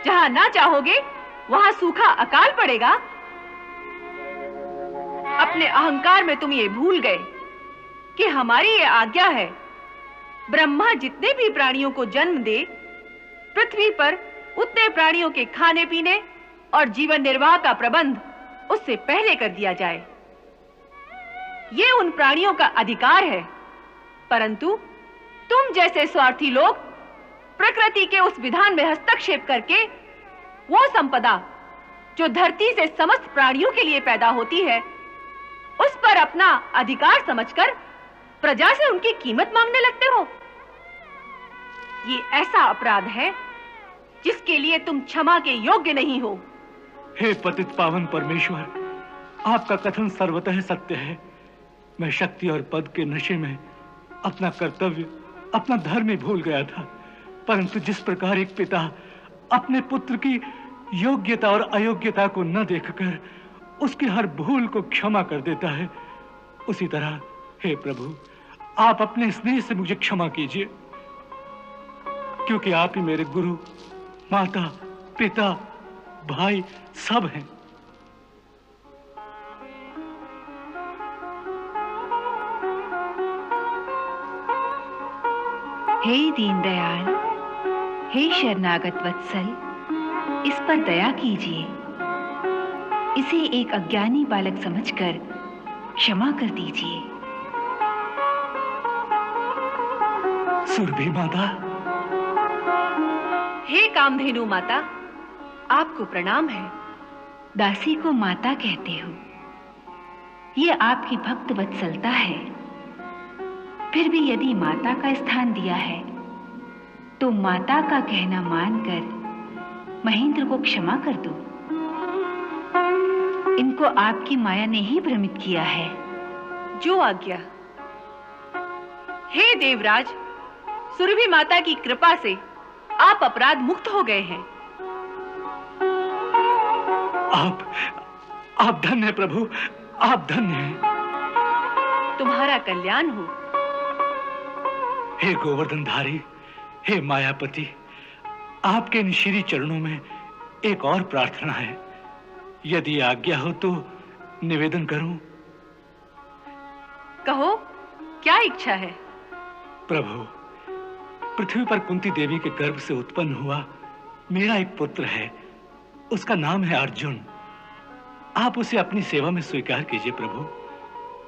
जहां ना चाहोगे वहां सूखा अकाल पड़ेगा। अपने अहंकार में तुम ये भूल गए कि हमारी ये आज्ञा है, ब्रह्मा जितने भी प्राणियों को जन्म दे, पृथ्वी पर उतने प्राणियों के खाने पीने और जीवन निर्वाह का प्रबंध उससे पहले कर दिया जाए। ये उन प्राणियों का अधिकार है, परंतु तुम जैसे स्वार्थी लोग प्रकृति के उस विधान में हस्तक्षेप करके वो संपदा जो धरती से समस्त प्राणियों के लिए पैदा होती है, उस पर अपना अधिकार समझकर प्रजा से उनकी कीमत मांगने लगते हो। ये ऐसा अपराध है जिसके लिए तुम क्षमा के योग्य नहीं हो। हे पतित पावन परमेश्वर, आपका कथन सर्वतः सत्य है। मैं शक्ति और पद के नशे में अपना कर्तव्य, अपना धर्म ही भूल गया था। परंतु जिस प्रकार एक पिता अपने पुत्र की योग्यता और अयोग्यता को न देखकर उसकी हर भूल को क्षमा कर देता है, उसी तरह हे प्रभु, आप अपने स्नेह से मुझे क्षमा कीजिए, क्योंकि आप ही मेरे गुरु, माता, पिता, भाई सब हैं। हे दीनदयाल, हे शरणागत वत्सल, इस पर दया कीजिए। इसे एक अज्ञानी बालक समझकर क्षमा कर दीजिए। सुरभि माता। हे कामधेनु माता, आपको प्रणाम है। दासी को माता कहते हो, ये आपकी भक्त वत्सलता है। फिर भी यदि माता का स्थान दिया है तो माता का कहना मानकर महेंद्र को क्षमा कर दो। इनको आपकी माया ने ही भ्रमित किया है। जो आज्ञा। हे देवराज, सुरभि माता की कृपा से आप अपराध मुक्त हो गए हैं। आप धन्य हैं प्रभु, आप धन्य हैं। तुम्हारा कल्याण हो। हे गोवर्धनधारी, हे मायापति, आपके इन श्री चरणों में एक और प्रार्थना है। यदि आज्ञा हो तो निवेदन करूं। कहो, क्या इच्छा है? प्रभु, पृथ्वी पर कुंती देवी के गर्भ से उत्पन्न हुआ मेरा एक पुत्र है। उसका नाम है अर्जुन। आप उसे अपनी सेवा में स्वीकार कीजिए प्रभु।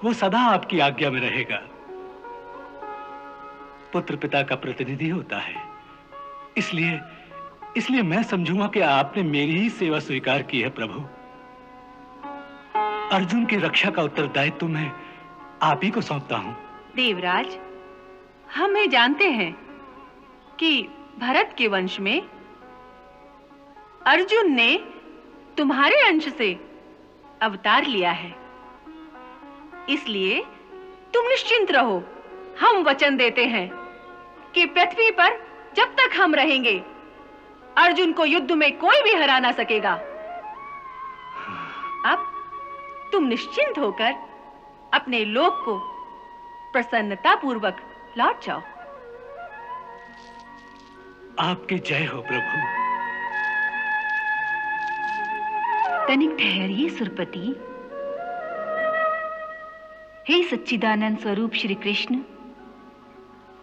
वो सदा आपकी आज्ञा में रहेगा। पुत्र पिता का प्रतिनिधि होता है, इसलिए मैं समझूंगा कि आपने मेरी ही सेवा स्वीकार की है प्रभु। अर्जुन की रक्षा का उत्तरदायित्व मैं आप ही को सौंपता हूं। देवराज, हम ये जानते हैं कि भरत के वंश में अर्जुन ने तुम्हारे अंश से अवतार लिया है, इसलिए तुम निश्चिंत रहो। हम वचन देते हैं कि पृथ्वी पर जब तक हम रहेंगे, अर्जुन को युद्ध में कोई भी हरा ना सकेगा। अब तुम निश्चिंत होकर अपने लोक को प्रसन्नता पूर्वक लौट जाओ। आपकी जय हो प्रभु। तनिक ठहरिए सुरपति। हे सच्चिदानंद स्वरूप श्री कृष्ण,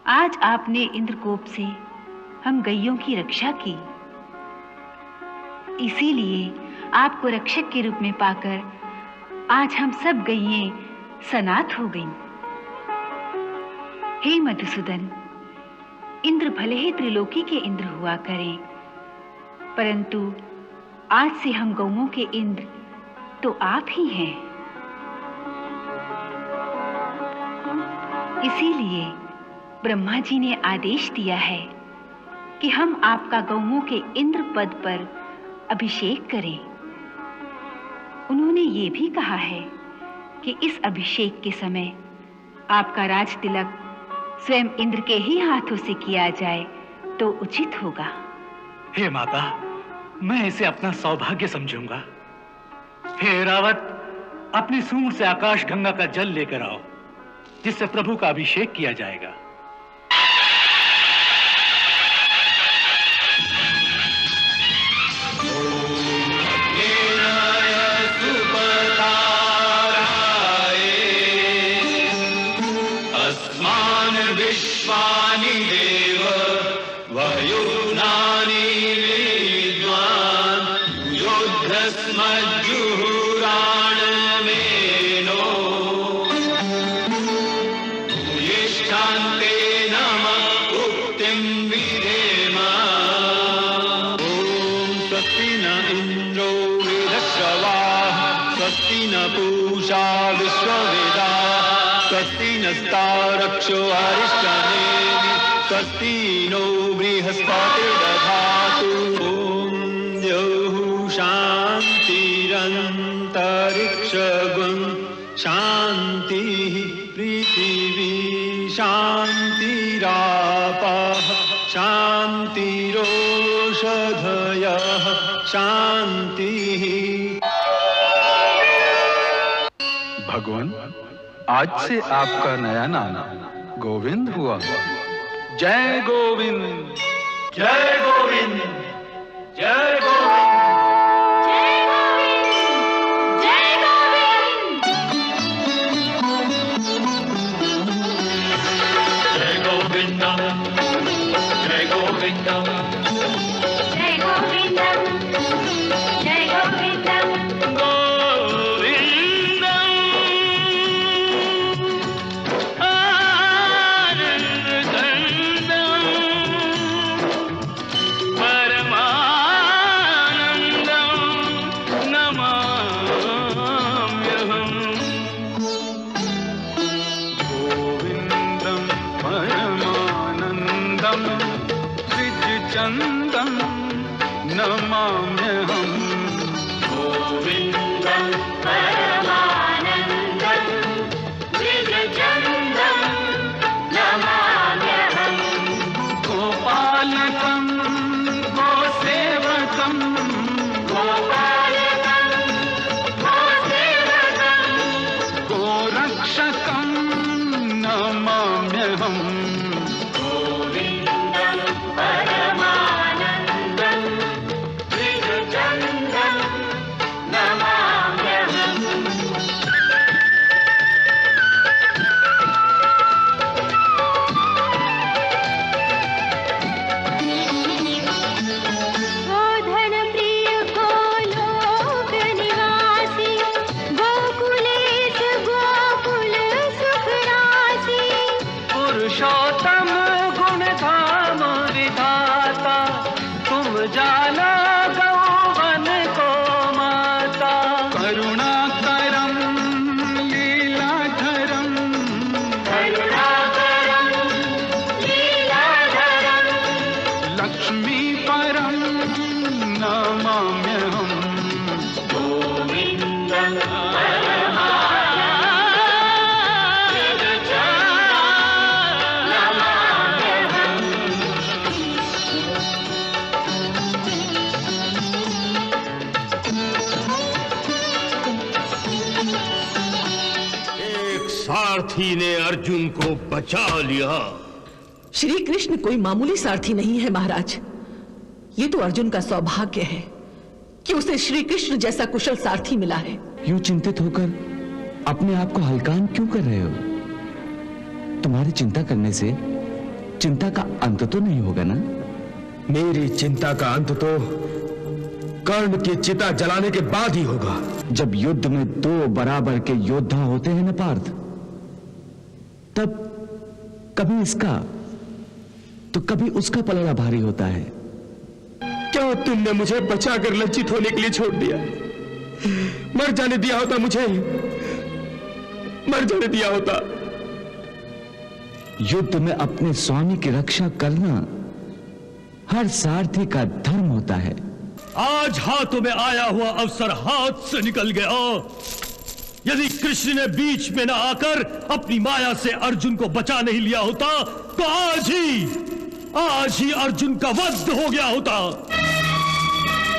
आज आपने इंद्रकोप से हम गैयों की रक्षा की, इसीलिए आपको रक्षक के रूप में पाकर आज हम सब गैयें सनाथ हो गईं। हे मधुसूदन, इंद्र भले ही त्रिलोकी के इंद्र हुआ करें, परंतु आज से हम गौओं के इंद्र तो आप ही हैं। इसीलिए ब्रह्मा जी ने आदेश दिया है कि हम आपका गौओं के इंद्र पद पर अभिषेक करें। उन्होंने ये भी कहा है कि इस अभिषेक के समय आपका राज तिलक स्वयं इंद्र के ही हाथों से किया जाए तो उचित होगा। हे माता, मैं इसे अपना सौभाग्य समझूंगा। हे रावत, अपनी सूंड से आकाश गंगा का जल लेकर आओ, जिससे प्रभु का अभिषेक किया जाएगा। विश्वानि देव वयुनानि विद्वान् युद्धस्मज्जुहुराणमेनो भूयिष्ठान्ते नमः उक्तिं विधेम। ॐ स्वस्ति न इन्द्रो रक्षो अरिष्टनेमि स्वस्ति नो बृहस्पतिर्दधातु ॐ द्यौः शान्तिरन्तरिक्षगुं शान्तिः पृथिवी शान्तिरापः शान्तिरोषधयः शान्तिः। भगवान, आज से आपका नया नाम गोविंद हुआ। जय गोविंद, जय गोविंद, जय गोविंद। सारथी ने अर्जुन को बचा लिया। श्री कृष्ण कोई मामूली सारथी नहीं है महाराज। ये तो अर्जुन का सौभाग्य है कि उसे श्री कृष्ण जैसा कुशल सारथी मिला है। यूं चिंतित होकर अपने आप को हल्कान क्यों कर रहे हो? तुम्हारी चिंता करने से चिंता का अंत तो नहीं होगा ना? मेरी चिंता का अंत तो कर्ण की चिता जलाने के बाद ही होगा। जब युद्ध में दो बराबर के योद्धा होते हैं न पार्थ, तब कभी इसका तो कभी उसका पलड़ा भारी होता है। क्यों तुमने मुझे बचाकर लज्जित होने के लिए छोड़ दिया? मर जाने दिया होता, मुझे मर जाने दिया होता। युद्ध में अपने स्वामी की रक्षा करना हर सारथी का धर्म होता है। आज हाथों में आया हुआ अवसर हाथ से निकल गया। यदि कृष्ण ने बीच में न आकर अपनी माया से अर्जुन को बचा नहीं लिया होता तो आज ही अर्जुन का वध हो गया होता।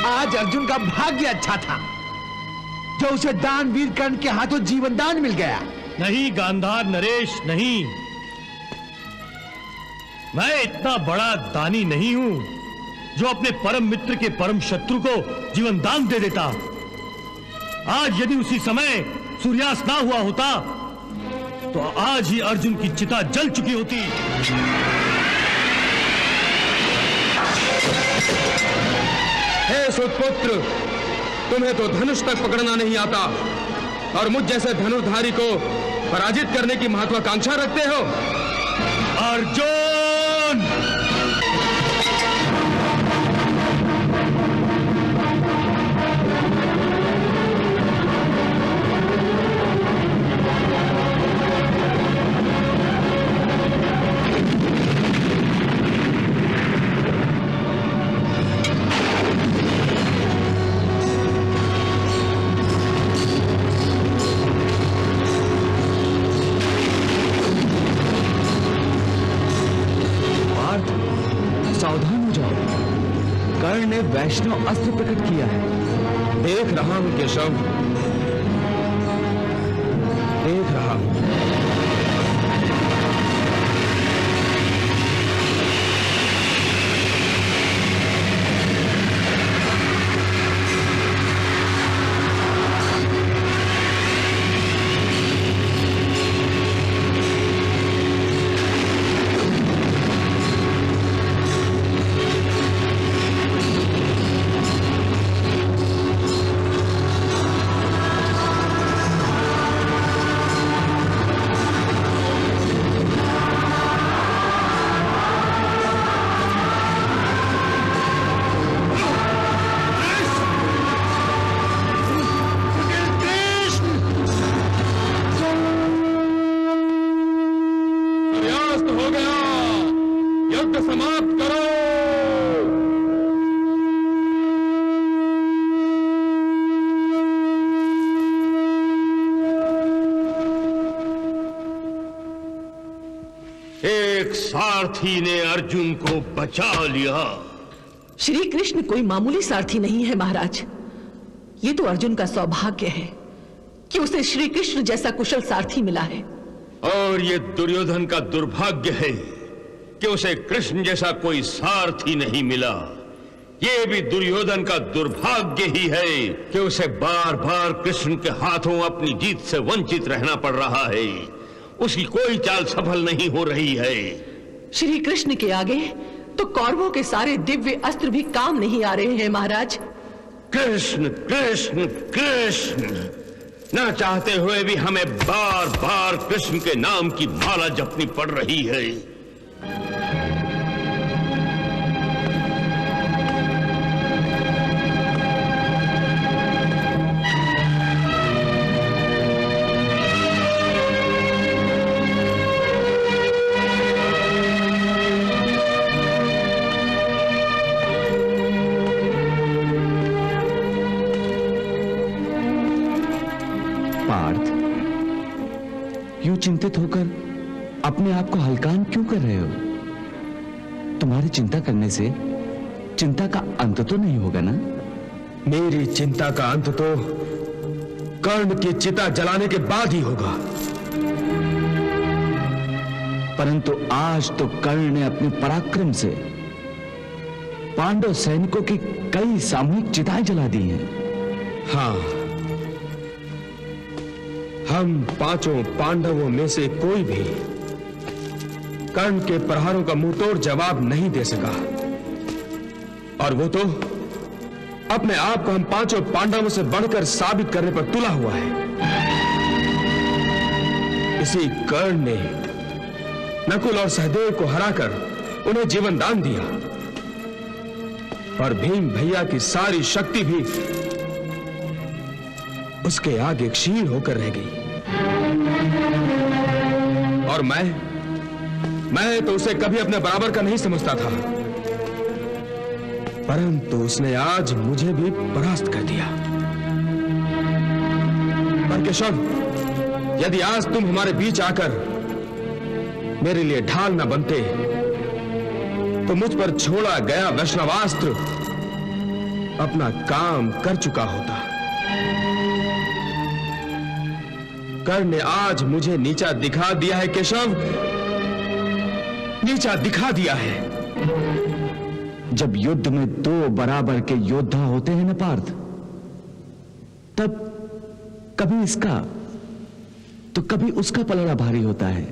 आज अर्जुन का भाग्य अच्छा था जो उसे दानवीर कर्ण के हाथों जीवन दान मिल गया। नहीं गांधार नरेश, नहीं। मैं इतना बड़ा दानी नहीं हूं जो अपने परम मित्र के परम शत्रु को जीवन दान दे देता। आज यदि उसी समय सूर्यास्त ना हुआ होता तो आज ही अर्जुन की चिता जल चुकी होती। हे सुपुत्र, तुम्हें तो धनुष तक पकड़ना नहीं आता और मुझ जैसे धनुर्धारी को पराजित करने की महत्वाकांक्षा रखते हो। अर्जुन! कर्ण ने वैष्णव अस्त्र प्रकट किया है। देख रहा हूं केशव, देख रहा हूं। सारथी ने अर्जुन को बचा लिया। श्री कृष्ण कोई मामूली सारथी नहीं है महाराज। ये तो अर्जुन का सौभाग्य है कि उसे श्री कृष्ण जैसा कुशल सारथी मिला है। और ये दुर्योधन का दुर्भाग्य है कि उसे कृष्ण जैसा कोई सारथी नहीं मिला। ये भी दुर्योधन का दुर्भाग्य ही है कि उसे बार बार कृष्ण के हाथों अपनी जीत से वंचित रहना पड़ रहा है। उसकी कोई चाल सफल नहीं हो रही है। श्री कृष्ण के आगे तो कौरवों के सारे दिव्य अस्त्र भी काम नहीं आ रहे हैं महाराज। कृष्ण कृष्ण कृष्ण, न चाहते हुए भी हमें बार बार कृष्ण के नाम की माला जपनी पड़ रही है। यूं चिंतित होकर अपने आप को हल्कान क्यों कर रहे हो? तुम्हारी चिंता करने से चिंता का अंत तो नहीं होगा ना? मेरी चिंता का अंत तो कर्ण की चिता जलाने के बाद ही होगा। परंतु आज तो कर्ण ने अपने पराक्रम से पांडव सैनिकों की कई सामूहिक चिताएं जला दी हैं। हाँ, हम पांचों पांडवों में से कोई भी कर्ण के प्रहारों का मुंहतोड़ जवाब नहीं दे सका। और वो तो अपने आप को हम पांचों पांडवों से बढ़कर साबित करने पर तुला हुआ है। इसी कर्ण ने नकुल और सहदेव को हराकर उन्हें जीवन दान दिया और भीम भैया की सारी शक्ति भी उसके आगे क्षीण होकर रह गई। और मैं तो उसे कभी अपने बराबर का नहीं समझता था, परंतु उसने आज मुझे भी परास्त कर दिया। पर केशव, यदि आज तुम हमारे बीच आकर मेरे लिए ढाल न बनते तो मुझ पर छोड़ा गया वैष्णवास्त्र अपना काम कर चुका होता। कर्ण ने आज मुझे नीचा दिखा दिया है केशव, नीचा दिखा दिया है। जब युद्ध में दो बराबर के योद्धा होते हैं न पार्थ, तब कभी इसका तो कभी उसका पलड़ा भारी होता है।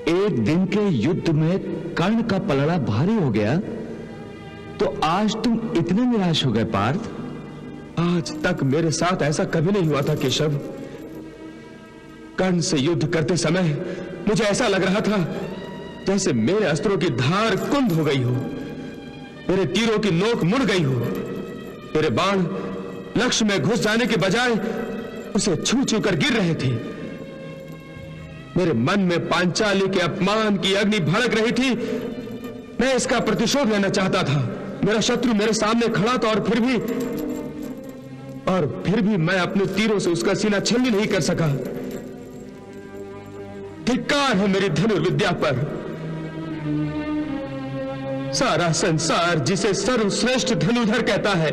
एक दिन के युद्ध में कर्ण का पलड़ा भारी हो गया तो आज तुम इतने निराश हो गए पार्थ? आज तक मेरे साथ ऐसा कभी नहीं हुआ था केशव। कर्ण से युद्ध करते समय मुझे ऐसा लग रहा था जैसे मेरे अस्त्रों की धार कुंद हो गई हो, मेरे तीरों की नोक मुड़ गई हो, मेरे बाण लक्ष्य में घुस जाने के बजाय उसे छू छू कर गिर रहे थे। मेरे मन में पांचाली के अपमान की अग्नि भड़क रही थी। मैं इसका प्रतिशोध लेना चाहता था। मेरा शत्रु मेरे सामने खड़ा था और फिर भी मैं अपने तीरों से उसका सीना छलनी नहीं कर सका। धिक्कार है मेरी धनुर्विद्या पर। सारा संसार जिसे सर्वश्रेष्ठ धनुधर कहता है,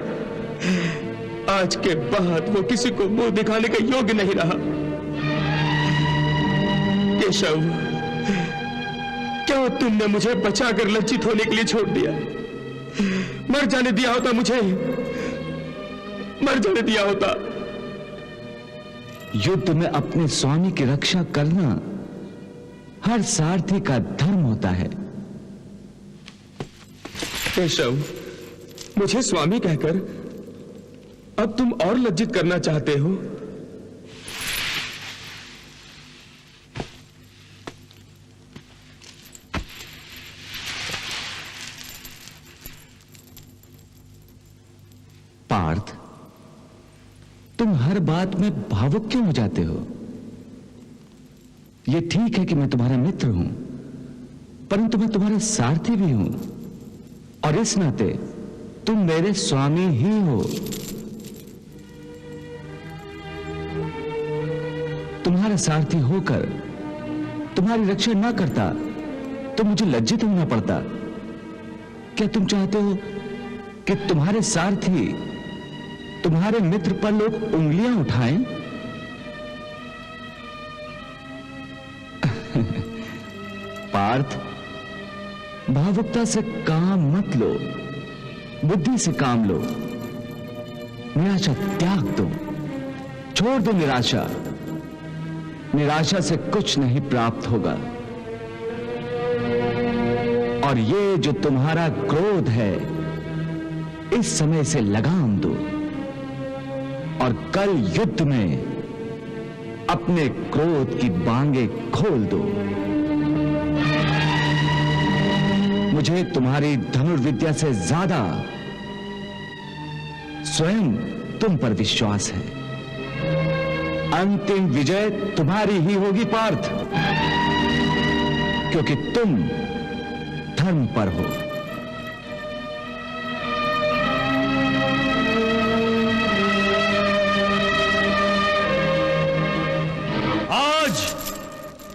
आज के बाद वो किसी को मुंह दिखाने का योग्य नहीं रहा। केशव, क्यों तुमने मुझे बचाकर लज्जित होने के लिए छोड़ दिया? मर जाने दिया होता मुझे, मर जाने दिया होता। युद्ध में अपने स्वामी की रक्षा करना हर सारथी का धर्म होता है। केशव, मुझे स्वामी कहकर अब तुम और लज्जित करना चाहते हो? पार्थ, तुम हर बात में भावुक क्यों हो जाते हो? यह ठीक है कि मैं तुम्हारा मित्र हूं, परंतु मैं तुम्हारा सारथी भी हूं, और इस नाते तुम मेरे स्वामी ही हो। तुम्हारा सारथी होकर तुम्हारी रक्षा ना करता तो मुझे लज्जित होना पड़ता। क्या तुम चाहते हो कि तुम्हारे सारथी तुम्हारे मित्र पर लोग उंगलियां उठाएं? पार्थ, भावुकता से काम मत लो, बुद्धि से काम लो। निराशा त्याग दो, छोड़ दो निराशा। निराशा से कुछ नहीं प्राप्त होगा। और ये जो तुम्हारा क्रोध है, इस समय से लगाम दो और कल युद्ध में अपने क्रोध की बांगे खोल दो। मुझे तुम्हारी धनुर्विद्या से ज्यादा स्वयं तुम पर विश्वास है। अंतिम विजय तुम्हारी ही होगी पार्थ, क्योंकि तुम धर्म पर हो।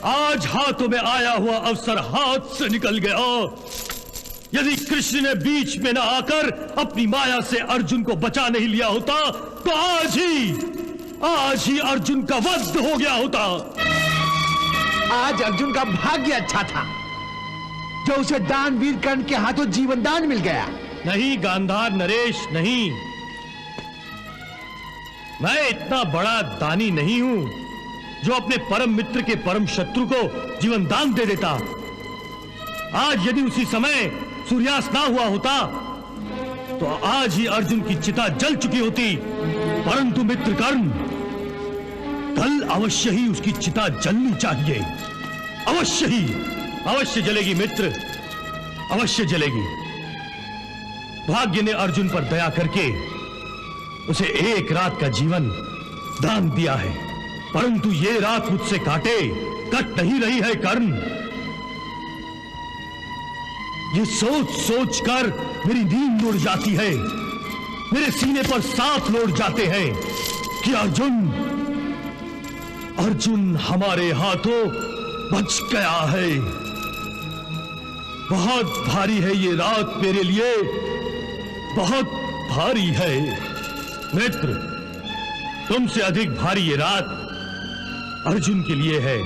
आज हाथों में आया हुआ अवसर हाथ से निकल गया। यदि कृष्ण ने बीच में न आकर अपनी माया से अर्जुन को बचा नहीं लिया होता तो आज ही अर्जुन का वध हो गया होता। आज अर्जुन का भाग्य अच्छा था जो उसे दानवीर कर्ण के हाथों जीवन दान मिल गया। नहीं गांधार नरेश, नहीं, मैं इतना बड़ा दानी नहीं हूं जो अपने परम मित्र के परम शत्रु को जीवन दान दे देता। आज यदि उसी समय सूर्यास्त ना हुआ होता तो आज ही अर्जुन की चिता जल चुकी होती, परंतु मित्र कर्ण, कल अवश्य ही उसकी चिता जलनी चाहिए। अवश्य जलेगी मित्र, अवश्य जलेगी। भाग्य ने अर्जुन पर दया करके उसे एक रात का जीवन दान दिया है, परंतु ये रात मुझसे कट नहीं रही है कर्ण। ये सोच कर मेरी नींद उड़ जाती है, मेरे सीने पर सांप लौट जाते हैं कि अर्जुन हमारे हाथों बच गया है। बहुत भारी है ये रात मेरे लिए, बहुत भारी है मित्र। तुमसे अधिक भारी ये रात अर्जुन के लिए है।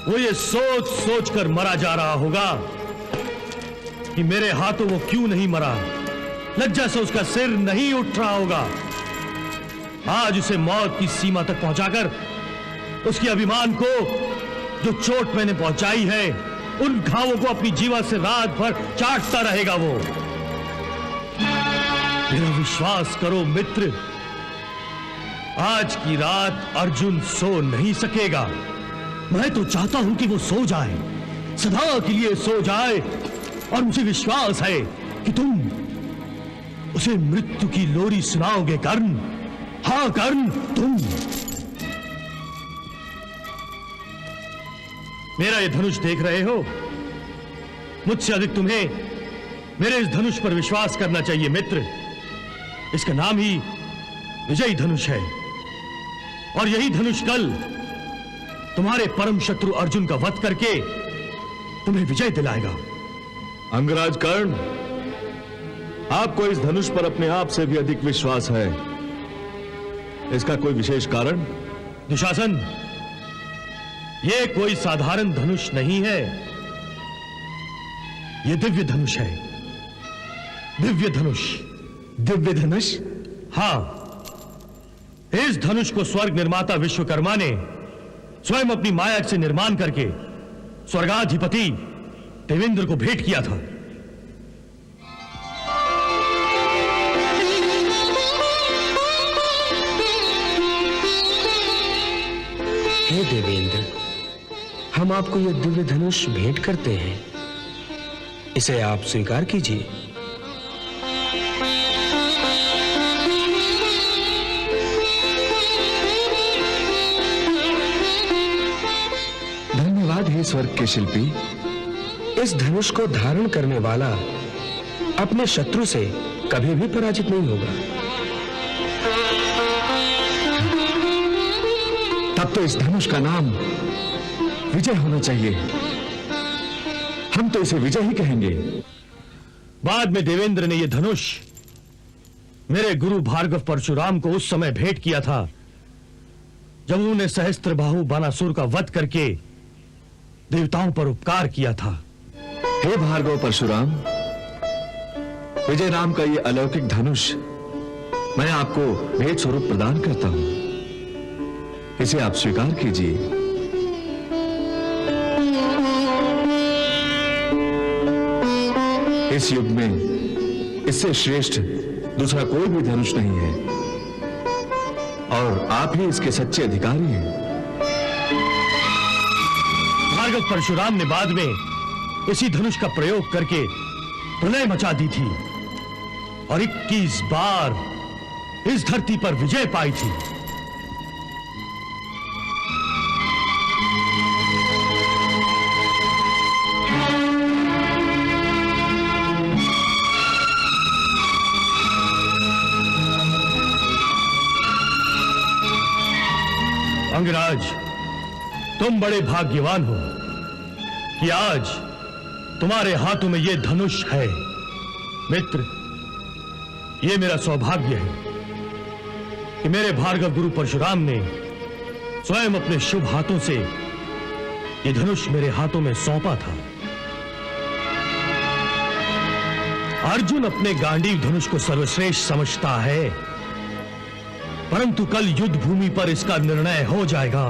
वो ये सोच कर मरा जा रहा होगा कि मेरे हाथों वो क्यों नहीं मरा। लज्जा से उसका सिर नहीं उठ रहा होगा। आज उसे मौत की सीमा तक पहुंचाकर उसके अभिमान को जो चोट मैंने पहुंचाई है, उन घावों को अपनी जीवा से रात भर चाटता रहेगा वो। मेरा विश्वास करो मित्र, आज की रात अर्जुन सो नहीं सकेगा। मैं तो चाहता हूं कि वो सो जाए, सदा के लिए सो जाए, और मुझे विश्वास है कि तुम उसे मृत्यु की लोरी सुनाओगे कर्ण। हाँ कर्ण, तुम। मेरा ये धनुष देख रहे हो, मुझसे अधिक तुम्हें मेरे इस धनुष पर विश्वास करना चाहिए मित्र। इसका नाम ही विजयी धनुष है, और यही धनुष कल तुम्हारे परम शत्रु अर्जुन का वध करके तुम्हें विजय दिलाएगा। अंगराज कर्ण, आपको इस धनुष पर अपने आप से भी अधिक विश्वास है। इसका कोई विशेष कारण? दुशासन, ये कोई साधारण धनुष नहीं है, ये दिव्य धनुष है। दिव्य धनुष। दिव्य धनुष? हां, इस धनुष को स्वर्ग निर्माता विश्वकर्मा ने स्वयं अपनी माया से निर्माण करके स्वर्गाधिपति देवेंद्र को भेंट किया था। हे देवेंद्र, हम आपको यह दिव्य धनुष भेंट करते हैं, इसे आप स्वीकार कीजिए। धन्यवाद हे स्वर्ग के शिल्पी। इस धनुष को धारण करने वाला अपने शत्रु से कभी भी पराजित नहीं होगा। तब तो इस धनुष का नाम विजय होना चाहिए। हम तो इसे विजय ही कहेंगे। बाद में देवेंद्र ने यह धनुष मेरे गुरु भार्गव परशुराम को उस समय भेंट किया था जब उन्होंने सहस्त्रबाहु बानासुर का वध करके देवताओं पर उपकार किया था। हे भार्गव परशुराम, विजय नाम का यह अलौकिक धनुष मैं आपको भेंट स्वरूप प्रदान करता हूं, इसे आप स्वीकार कीजिए। इस युग में इससे श्रेष्ठ दूसरा कोई भी धनुष नहीं है और आप ही इसके सच्चे अधिकारी हैं। भार्गव परशुराम ने बाद में इसी धनुष का प्रयोग करके प्रलय मचा दी थी और 21 बार इस धरती पर विजय पाई थी। अंगराज, तुम बड़े भाग्यवान हो कि आज तुम्हारे हाथों में यह धनुष है। मित्र, यह मेरा सौभाग्य है कि मेरे भार्गव गुरु परशुराम ने स्वयं अपने शुभ हाथों से यह धनुष मेरे हाथों में सौंपा था। अर्जुन अपने गांडीव धनुष को सर्वश्रेष्ठ समझता है, परंतु कल युद्ध भूमि पर इसका निर्णय हो जाएगा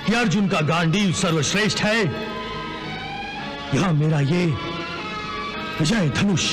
कि अर्जुन का गांडीव सर्वश्रेष्ठ है या मेरा ये विजय धनुष।